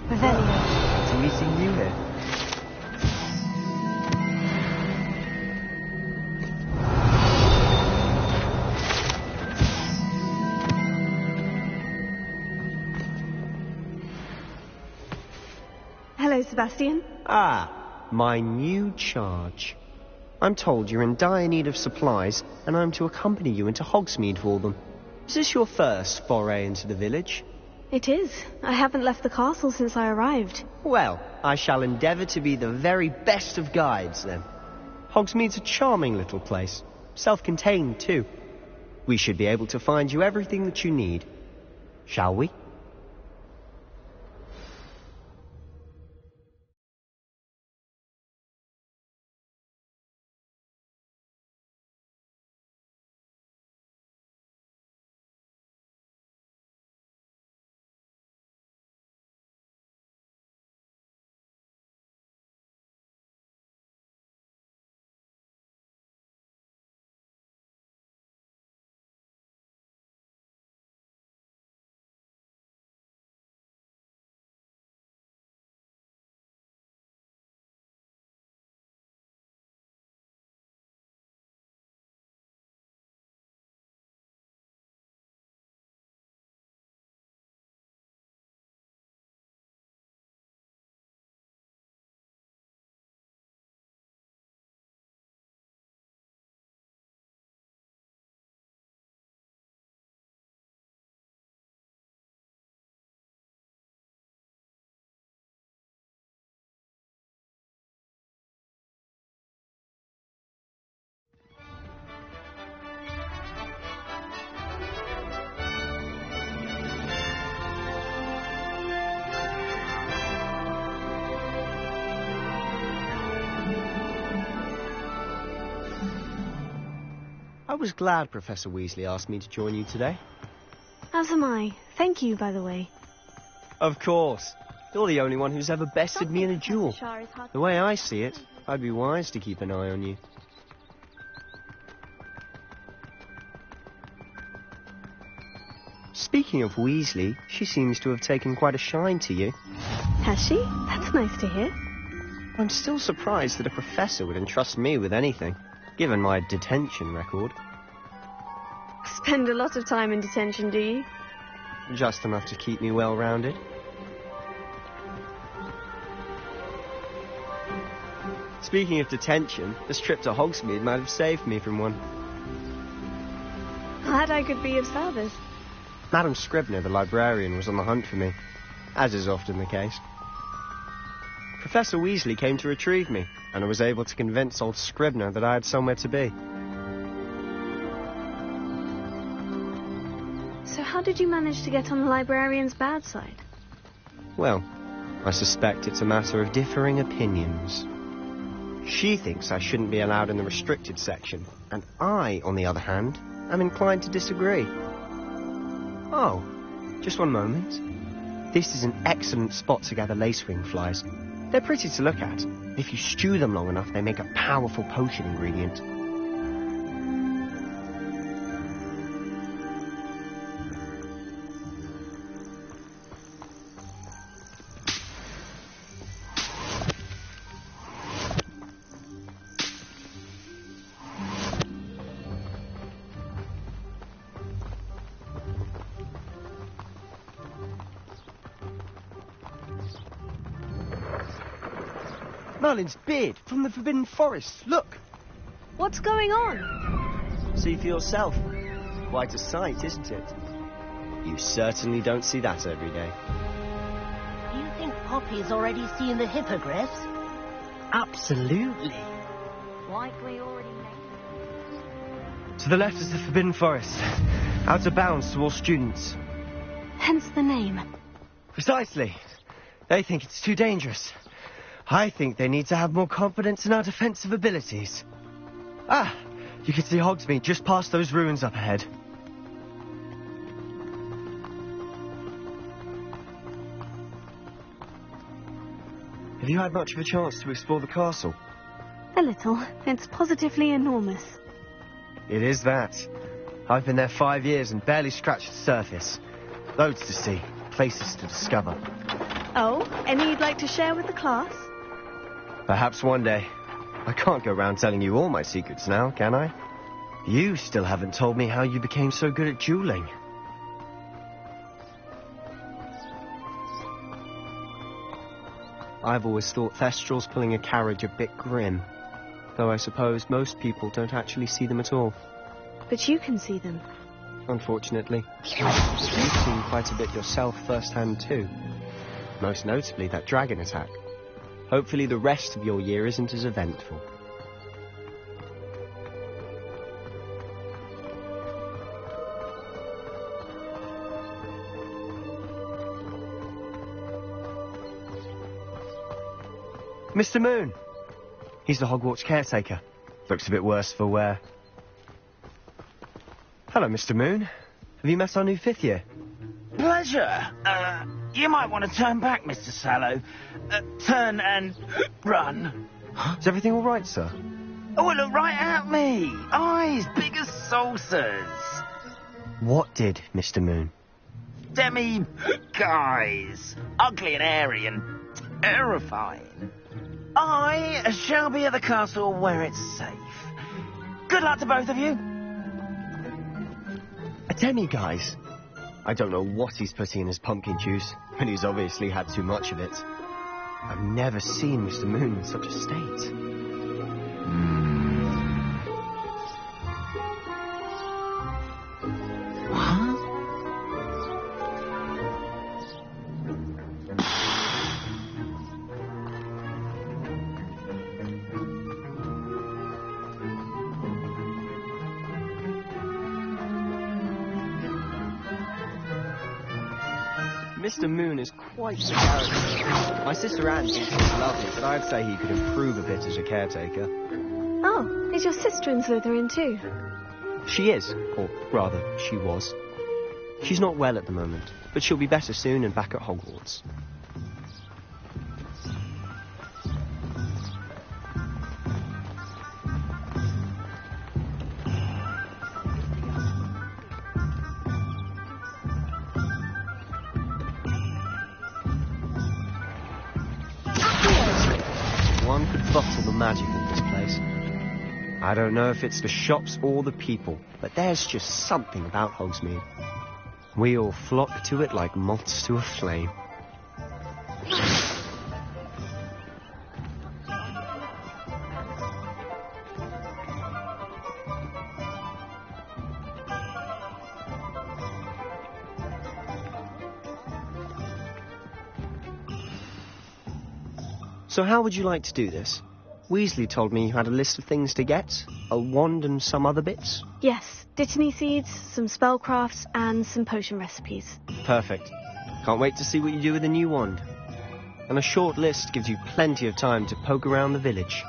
Revelio. It's meeting you here. Hello, Sebastian. Ah, my new charge. I'm told you're in dire need of supplies, and I'm to accompany you into Hogsmeade for them. Is this your first foray into the village? It is. I haven't left the castle since I arrived. Well, I shall endeavour to be the very best of guides, then. Hogsmeade's a charming little place. Self-contained, too. We should be able to find you everything that you need. Shall we? I was glad Professor Weasley asked me to join you today. As am I. Thank you, by the way. Of course. You're the only one who's ever bested me in a duel. The way I see it, I'd be wise to keep an eye on you. Speaking of Weasley, she seems to have taken quite a shine to you. Has she? That's nice to hear. I'm still surprised that a professor would entrust me with anything, given my detention record. Spend a lot of time in detention, do you? Just enough to keep me well-rounded. Speaking of detention, this trip to Hogsmeade might have saved me from one. Glad I could be of service. Madam Scribner, the librarian, was on the hunt for me, as is often the case. Professor Weasley came to retrieve me, and I was able to convince old Scribner that I had somewhere to be. So how did you manage to get on the librarian's bad side? Well, I suspect it's a matter of differing opinions. She thinks I shouldn't be allowed in the restricted section, and I, on the other hand, am inclined to disagree. Oh, just one moment. This is an excellent spot to gather lacewing flies. They're pretty to look at. If you stew them long enough, they make a powerful potion ingredient. Merlin's beard from the Forbidden Forest. Look! What's going on? See for yourself. Quite a sight, isn't it? You certainly don't see that every day. Do you think Poppy's already seen the hippogriffs? Absolutely. Like we already know. To the left is the Forbidden Forest. Out of bounds to all students. Hence the name. Precisely. They think it's too dangerous. I think they need to have more confidence in our defensive abilities. Ah, you can see Hogsmeade just past those ruins up ahead. Have you had much of a chance to explore the castle? A little. It's positively enormous. It is that. I've been there 5 years and barely scratched the surface. Loads to see, places to discover. Oh, any you'd like to share with the class? Perhaps one day. I can't go around telling you all my secrets now, can I? You still haven't told me how you became so good at dueling. I've always thought Thestral's pulling a carriage a bit grim, though I suppose most people don't actually see them at all. But you can see them. Unfortunately. You've seen quite a bit yourself firsthand too. Most notably that dragon attack. Hopefully the rest of your year isn't as eventful. Mr. Moon! He's the Hogwarts caretaker. Looks a bit worse for wear. Hello, Mr. Moon. Have you met our new 5th year? Pleasure. You might want to turn back, Mr. Sallow. Turn and run. Is everything all right, sir? Oh, look right at me. Eyes big as saucers. What did, Mr. Moon? Guys. Ugly and airy and terrifying. I shall be at the castle where it's safe. Good luck to both of you. A demi-guise? I don't know what he's putting in his pumpkin juice, but he's obviously had too much of it. I've never seen Mr. Moon in such a state. Mr. Moon is quite the character. My sister Anne thinks he's lovely, but I'd say he could improve a bit as a caretaker. Oh, is your sister in Slytherin too? She is, or rather, she was. She's not well at the moment, but she'll be better soon and back at Hogwarts. One could bottle the magic of this place. I don't know if it's the shops or the people, but there's just something about Hogsmeade. We all flock to it like moths to a flame. So how would you like to do this? Weasley told me you had a list of things to get, a wand and some other bits. Yes, Dittany seeds, some spellcrafts, and some potion recipes. Perfect. Can't wait to see what you do with the new wand. And a short list gives you plenty of time to poke around the village.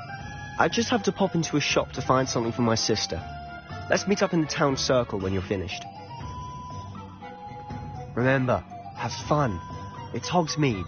I just have to pop into a shop to find something for my sister. Let's meet up in the town circle when you're finished. Remember, have fun. It's Hogsmeade.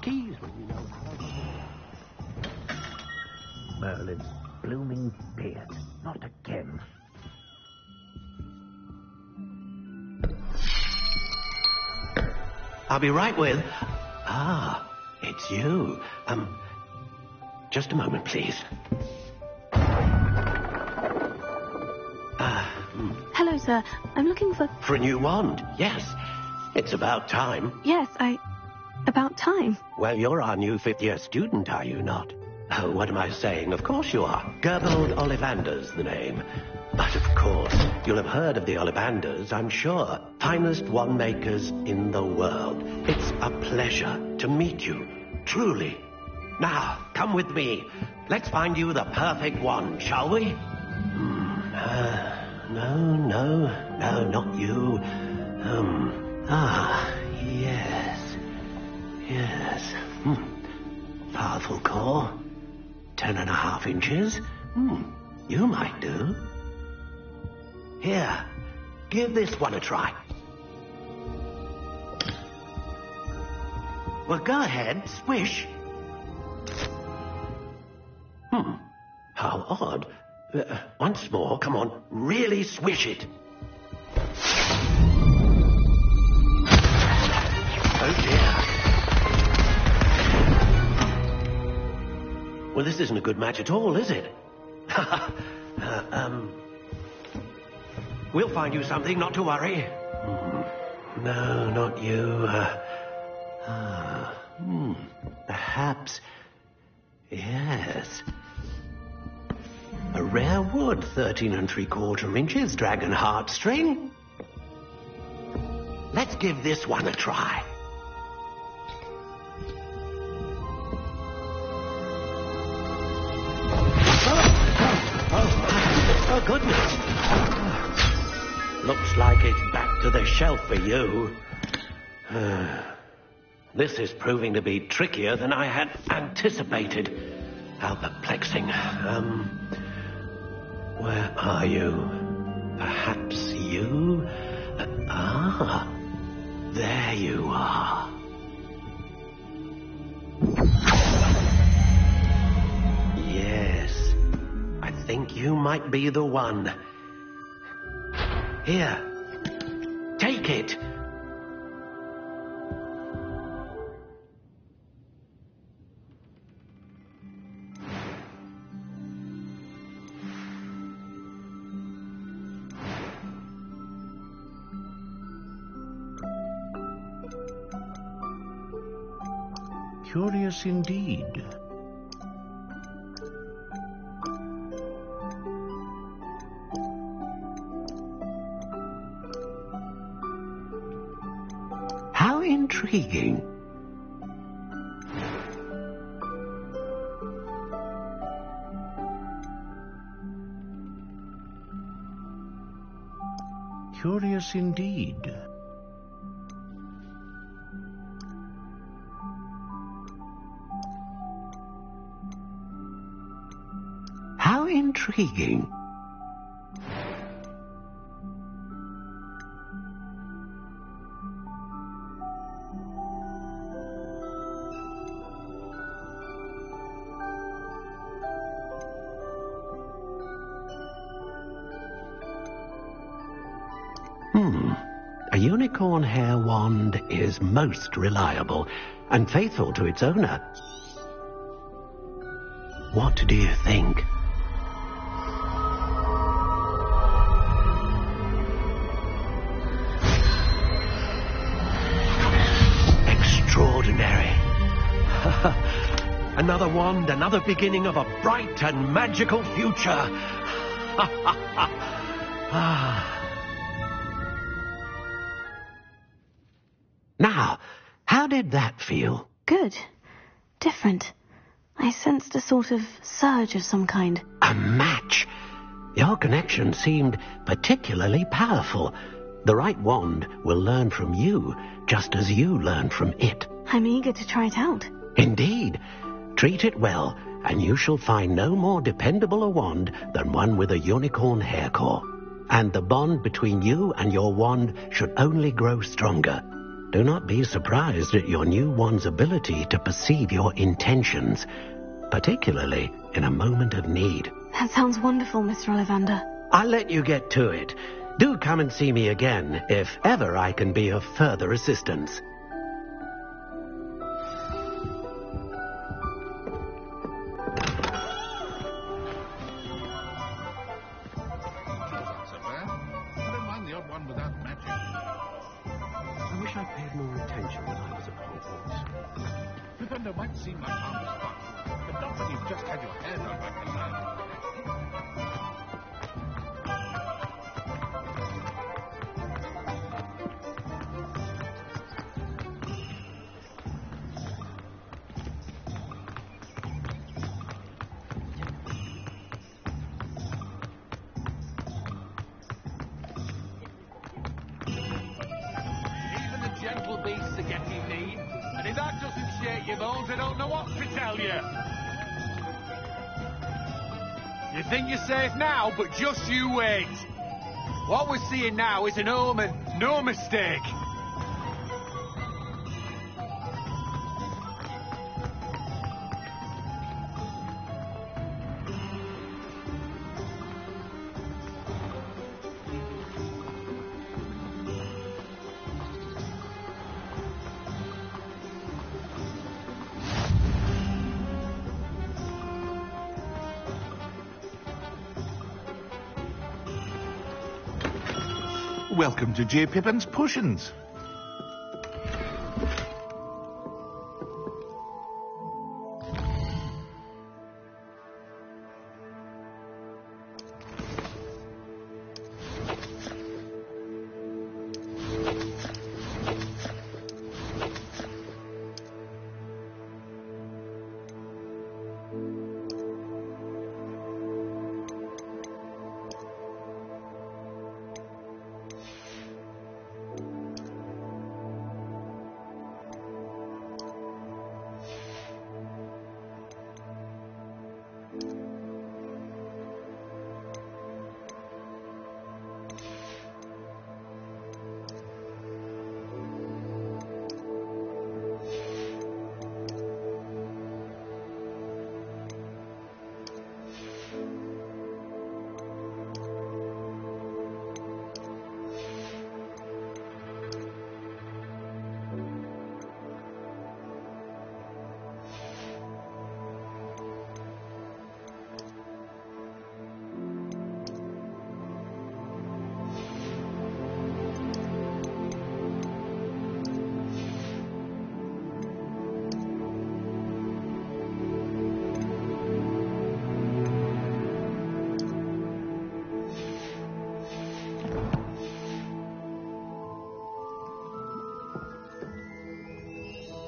keys when you know how. Merlin's blooming beard. Not again. I'll be right with... Ah, it's you. Just a moment, please. Hello, sir. I'm looking for... For a new wand, yes. It's about time. Yes, About time. Well, you're our new fifth-year student, are you not? Oh, what am I saying? Of course you are. Gerbold Ollivander's the name. But of course, you'll have heard of the Ollivanders, I'm sure. Finest wand makers in the world. It's a pleasure to meet you, truly. Now, come with me. Let's find you the perfect wand, shall we? No, not you. Yes. Powerful core. 10.5 inches. You might do. Here, give this one a try. Well, go ahead, swish. How odd. Once more, come on, really swish it. Oh dear. Well, this isn't a good match at all, is it? We'll find you something, not to worry. No, not you. Perhaps... Yes. A rare wood, 13 3/4 inches, dragon heartstring. Let's give this one a try. Oh, goodness. Looks like it's back to the shelf for you. This is proving to be trickier than I had anticipated. How perplexing. Where are you? Perhaps you? There you are. Yes, I think you might be the one. Here, take it. Curious indeed. How intriguing. Curious indeed. How intriguing. A unicorn hair wand is most reliable and faithful to its owner. What do you think? Extraordinary. Another wand, another beginning of a bright and magical future. Now, how did that feel? Good. Different. I sensed a sort of surge of some kind. A match. Your connection seemed particularly powerful. The right wand will learn from you, just as you learn from it. I'm eager to try it out. Indeed. Treat it well, and you shall find no more dependable a wand than one with a unicorn hair core. And the bond between you and your wand should only grow stronger. Do not be surprised at your new wand's ability to perceive your intentions, particularly in a moment of need. That sounds wonderful, Mr. Ollivander. I'll let you get to it. Do come and see me again, if ever I can be of further assistance. I wish I paid more attention when I was at Hogwarts. Defender might seem like harmless fun, but not when you've just had your hair done like a man. Gentle beasts are getting mean, and if that doesn't shake your bones, I don't know what to tell you. You think you're safe now, but just you wait. What we're seeing now is an omen, no mistake. Welcome to J. Pippin's Potions.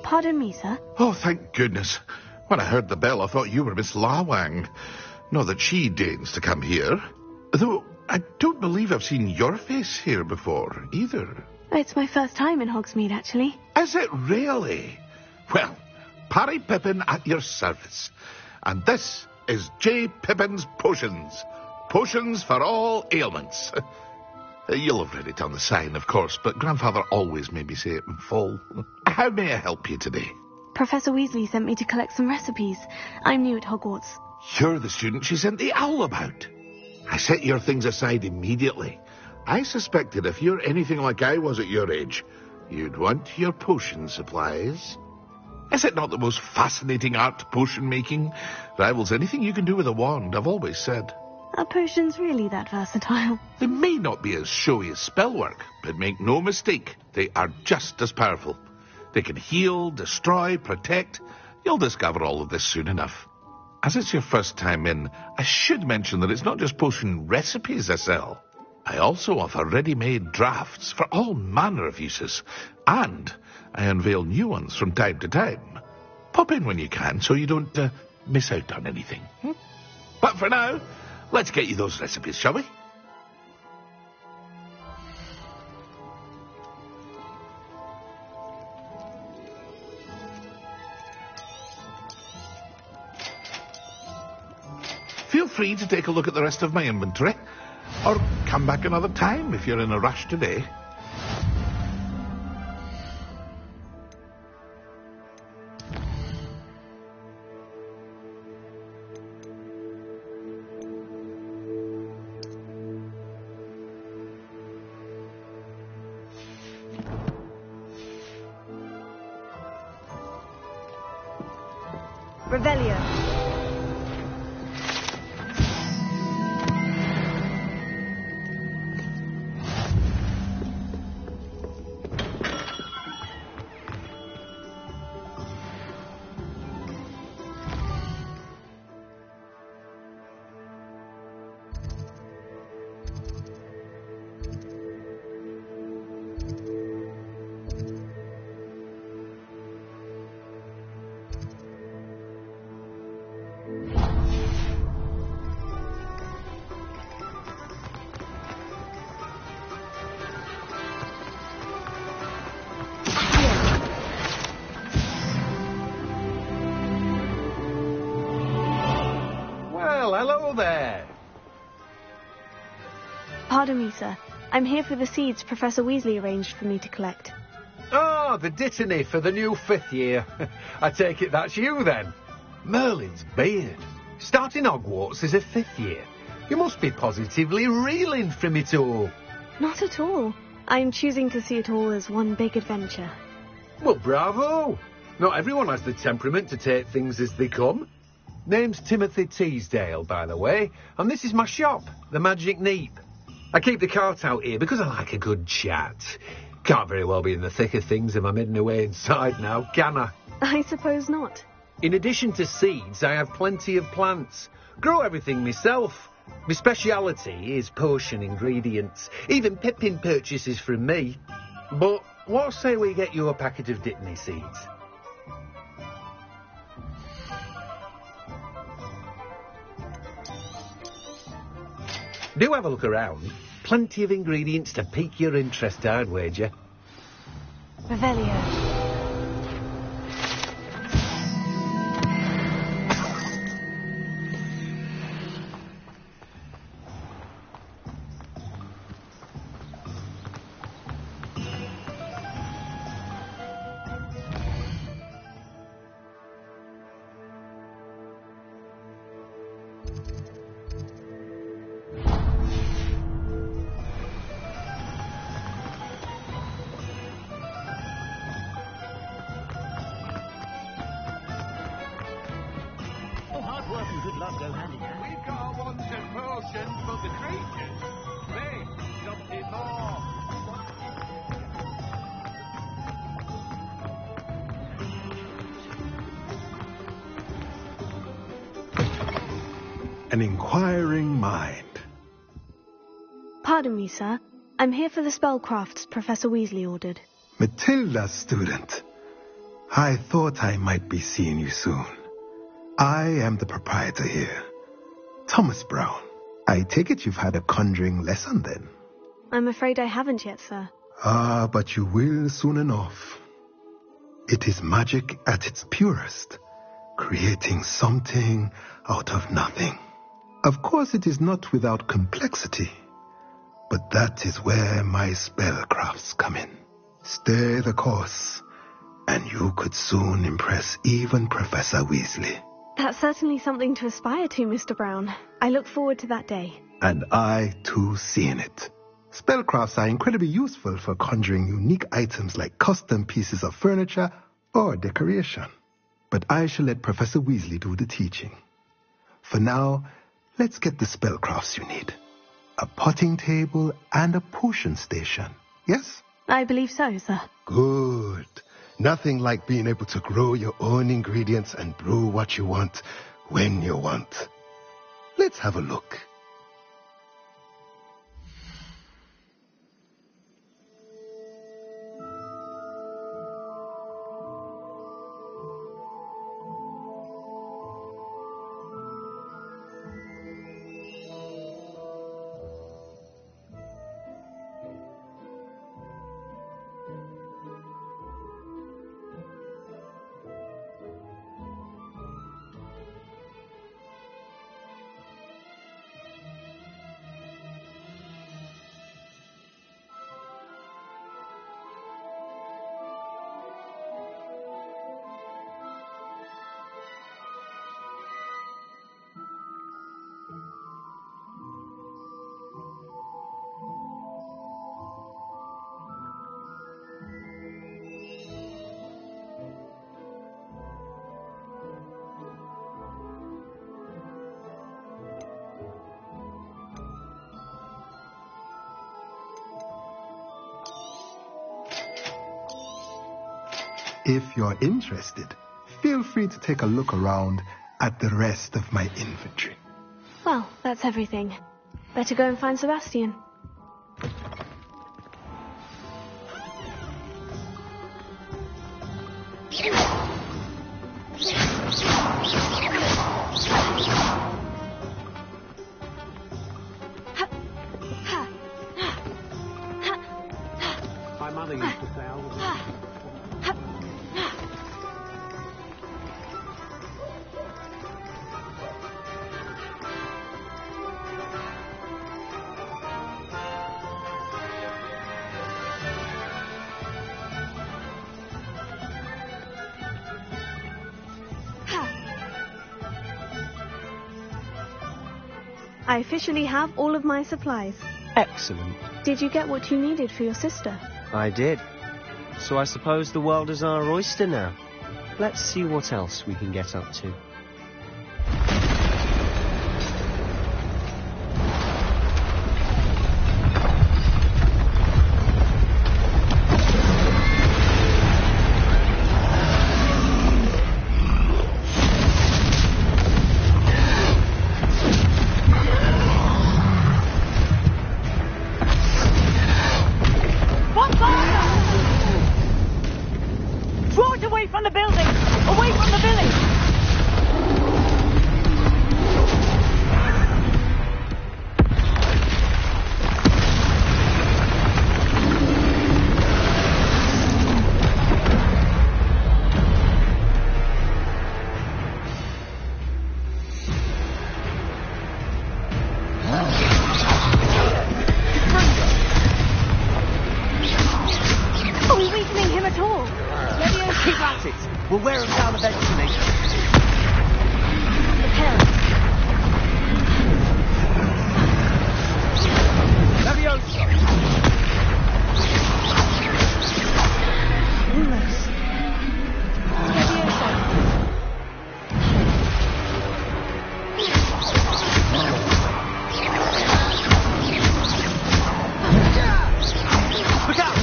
Pardon me, sir. Oh, thank goodness. When I heard the bell, I thought you were Miss Lawang. Not that she deigns to come here. Though I don't believe I've seen your face here before, either. It's my first time in Hogsmeade, actually. Is it really? Well, Parry Pippin at your service. And this is J. Pippin's Potions. Potions for all ailments. You'll have read it on the sign, of course, but Grandfather always made me say it in full. How may I help you today? Professor Weasley sent me to collect some recipes. I'm new at Hogwarts. You're the student she sent the owl about. I set your things aside immediately. I suspected if you're anything like I was at your age, you'd want your potion supplies. Is it not the most fascinating art, potion making? Rivals anything you can do with a wand, I've always said. Are potions really that versatile? They may not be as showy as spellwork, but make no mistake, they are just as powerful. They can heal, destroy, protect. You'll discover all of this soon enough. As it's your first time in, I should mention that it's not just potion recipes I sell. I also offer ready-made drafts for all manner of uses, and I unveil new ones from time to time. Pop in when you can so you don't miss out on anything. But for now, let's get you those recipes, shall we? Feel free to take a look at the rest of my inventory, or come back another time if you're in a rush today. Revelio. Well, hello there. Pardon me, sir. I'm here for the seeds Professor Weasley arranged for me to collect. Ah, the dittany for the new 5th year. I take it that's you, then. Merlin's beard. Starting Hogwarts as a 5th year. You must be positively reeling from it all. Not at all. I'm choosing to see it all as one big adventure. Well, bravo. Not everyone has the temperament to take things as they come. Name's Timothy Teasdale, by the way, and this is my shop, the Magic Neep. I keep the cart out here because I like a good chat. Can't very well be in the thick of things if I'm hidden away inside now, can I? I suppose not. In addition to seeds, I have plenty of plants. Grow everything myself. My speciality is potion ingredients. Even Pippin purchases from me. But what say we get you a packet of dittany seeds? Do have a look around. Plenty of ingredients to pique your interest, I'd wager. Revelio. Good luck go hand in hand. We've got our wanted potions for the creatures. They something more. An inquiring mind. Pardon me, sir. I'm here for the spellcrafts Professor Weasley ordered. Matilda, student. I thought I might be seeing you soon. I am the proprietor here, Thomas Brown. I take it you've had a conjuring lesson then? I'm afraid I haven't yet, sir. Ah, but you will soon enough. It is magic at its purest, creating something out of nothing. Of course, it is not without complexity, but that is where my spellcrafts come in. Stay the course, and you could soon impress even Professor Weasley. That's certainly something to aspire to, Mr. Brown. I look forward to that day. And I, too, seeing it. Spellcrafts are incredibly useful for conjuring unique items like custom pieces of furniture or decoration. But I shall let Professor Weasley do the teaching. For now, let's get the spellcrafts you need. A potting table and a potion station, yes? I believe so, sir. Good. Nothing like being able to grow your own ingredients and brew what you want when you want. Let's have a look. If you're interested, feel free to take a look around at the rest of my inventory. Well, that's everything. Better go and find Sebastian. My mother used to say I was... I officially have all of my supplies. Excellent. Did you get what you needed for your sister? I did. So I suppose the world is our oyster now. Let's see what else we can get up to. Draw it away from the building! Away from the village! Are we weakening him at all? Keep at it. We'll wear him down eventually. Leviosa! Almost. Look out!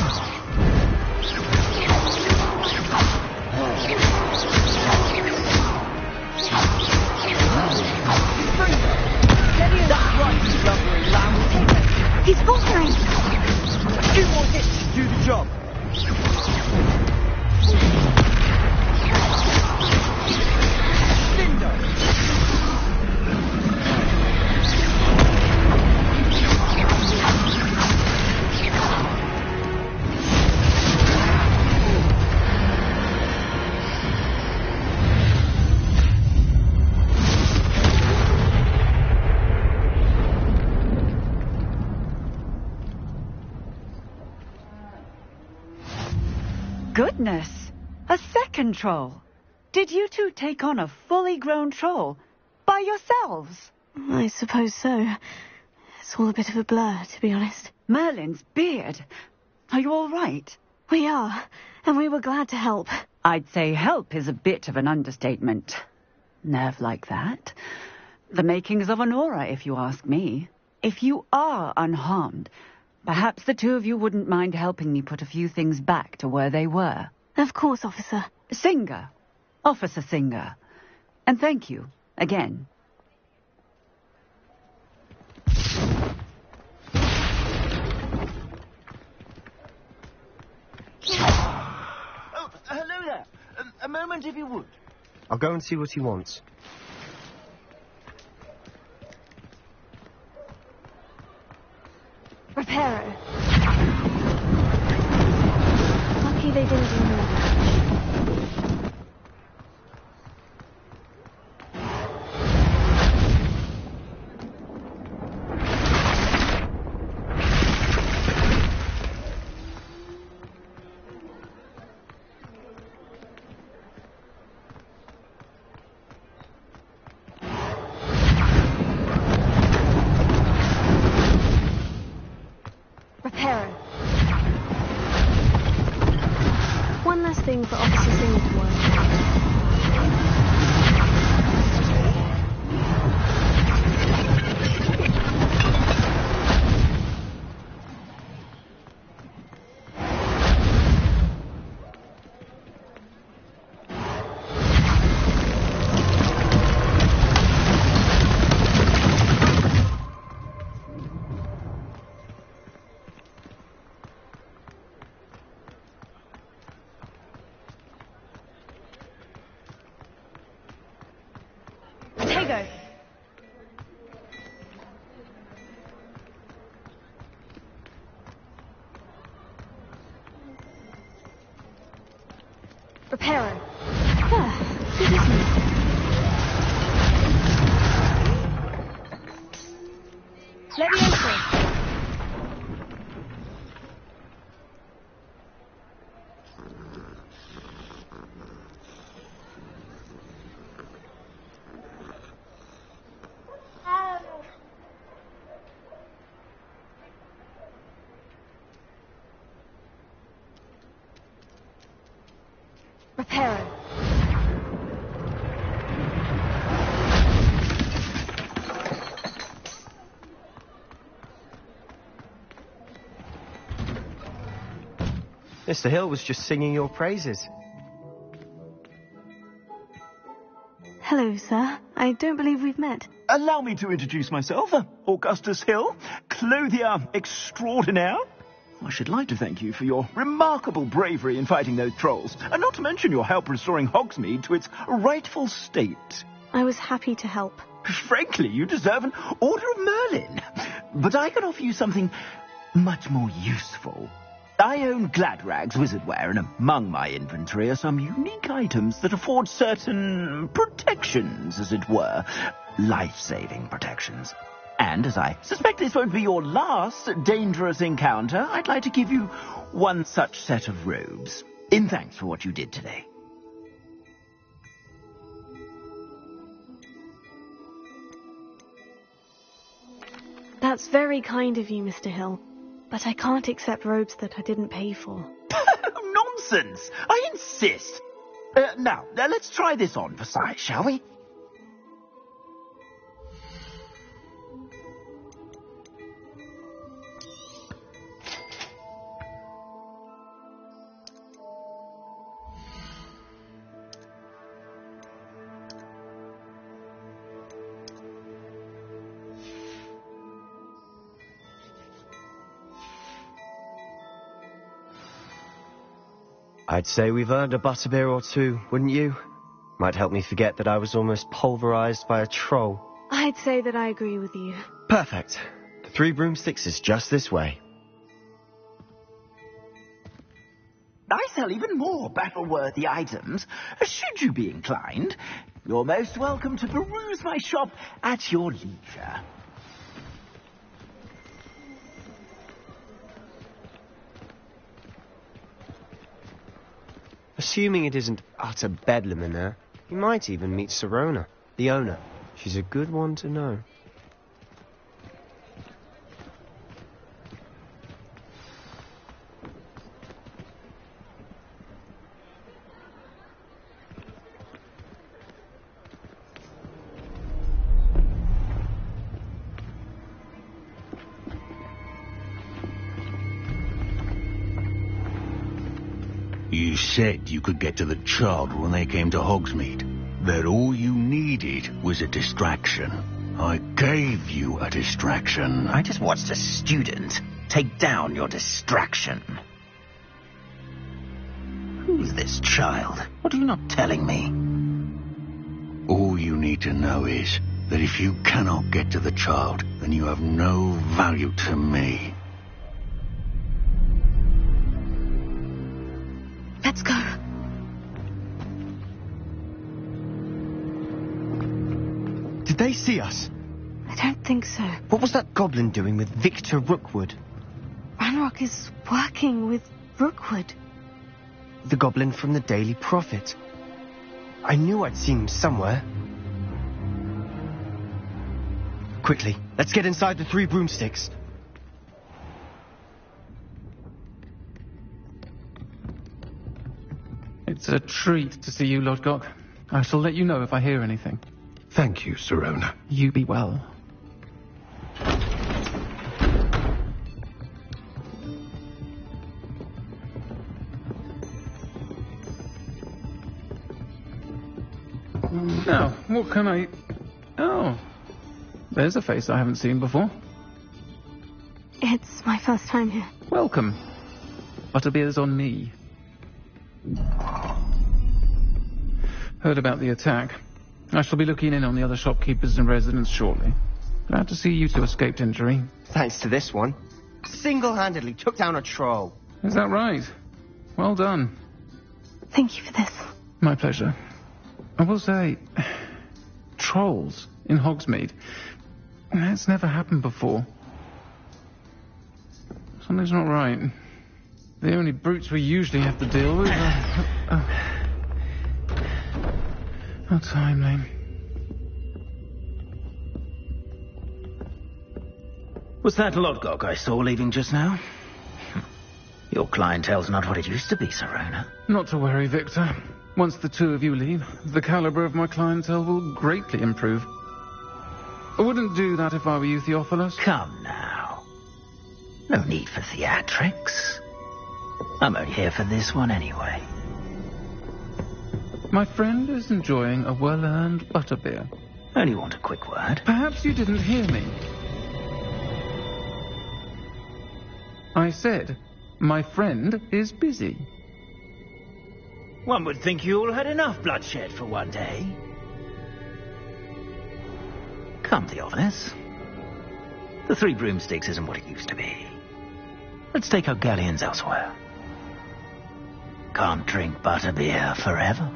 That's right, you lumbering lamb. He's faltering! Two more hits to do the job. Goodness! A second troll! Did you two take on a fully grown troll by yourselves? I suppose so. It's all a bit of a blur, to be honest. Merlin's beard. Are you all right? We are, and we were glad to help. I'd say help is a bit of an understatement. Nerve like that. The makings of an aura, if you ask me. If you are unharmed, perhaps the two of you wouldn't mind helping me put a few things back to where they were. Of course, officer. Singer. Officer Singer. And thank you, again. Oh, hello there. A moment if you would. I'll go and see what he wants. Reparo. Lucky they didn't do more damage. Repairer. Ah, good, isn't it? Let me enter. Repairer. Mr. Hill was just singing your praises. Hello, sir. I don't believe we've met. Allow me to introduce myself, Augustus Hill, clothier extraordinaire. I should like to thank you for your remarkable bravery in fighting those trolls, and not to mention your help restoring Hogsmeade to its rightful state. I was happy to help. Frankly, you deserve an Order of Merlin. But I can offer you something much more useful. I own Gladrag's wizardware, and among my inventory are some unique items that afford certain protections, as it were. Life-saving protections. And as I suspect this won't be your last dangerous encounter, I'd like to give you one such set of robes, in thanks for what you did today. That's very kind of you, Mr. Hill. But I can't accept robes that I didn't pay for. Nonsense! I insist! Now, let's try this on for size, shall we? I'd say we've earned a butterbeer or two, wouldn't you? Might help me forget that I was almost pulverized by a troll. I'd say that I agree with you. Perfect. The 3 broomsticks is just this way. I sell even more battle-worthy items. Should you be inclined, you're most welcome to peruse my shop at your leisure. Assuming it isn't utter bedlam in there, you might even meet Sirona, the owner. She's a good one to know. You said you could get to the child when they came to Hogsmeade. That all you needed was a distraction. I gave you a distraction. I just watched a student take down your distraction. Who's this child? What are you not telling me? All you need to know is that if you cannot get to the child, then you have no value to me. Let's go. Did they see us? I don't think so. What was that goblin doing with Victor Rookwood? Ranrock is working with Rookwood. The goblin from the Daily Prophet. I knew I'd seen him somewhere. Quickly, let's get inside the 3 broomsticks. It's a treat to see you, Lodgok. I shall let you know if I hear anything. Thank you, Sirona. You be well. Now, what can I... Oh, there's a face I haven't seen before. It's my first time here. Welcome. Butterbeer's on me. Heard about the attack. I shall be looking in on the other shopkeepers and residents shortly. Glad to see you two escaped injury. Thanks to this one. Single-handedly took down a troll. Is that right? Well done. Thank you for this. My pleasure. I will say, trolls in Hogsmeade. That's never happened before. Something's not right. The only brutes we usually have to deal with are... How timely. Was that Lodgok I saw leaving just now? Your clientele's not what it used to be, Serona. Not to worry, Victor. Once the two of you leave, the caliber of my clientele will greatly improve. I wouldn't do that if I were you, Theophilus. Come now. No need for theatrics. I'm only here for this one anyway. My friend is enjoying a well-earned butterbeer. Only want a quick word. Perhaps you didn't hear me. I said, my friend is busy. One would think you all had enough bloodshed for one day. Come, Theophilus. The Three Broomsticks isn't what it used to be. Let's take our galleons elsewhere. Can't drink butterbeer forever.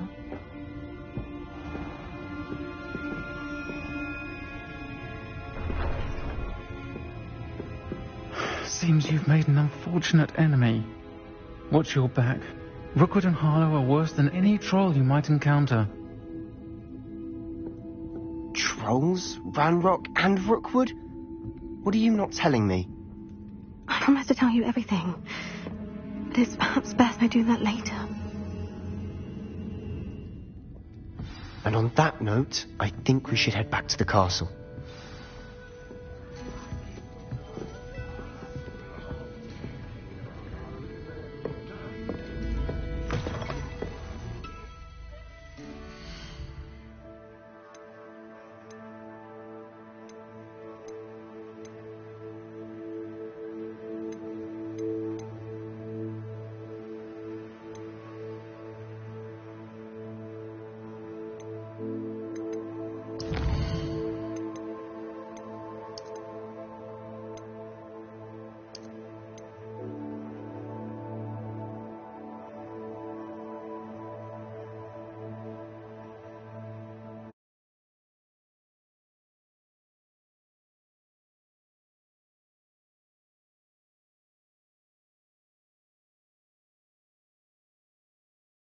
Seems you've made an unfortunate enemy. Watch your back. Rookwood and Harlow are worse than any troll you might encounter. Trolls? Ranrock and Rookwood? What are you not telling me? I promised to tell you everything. But it's perhaps best I do that later. And on that note, I think we should head back to the castle.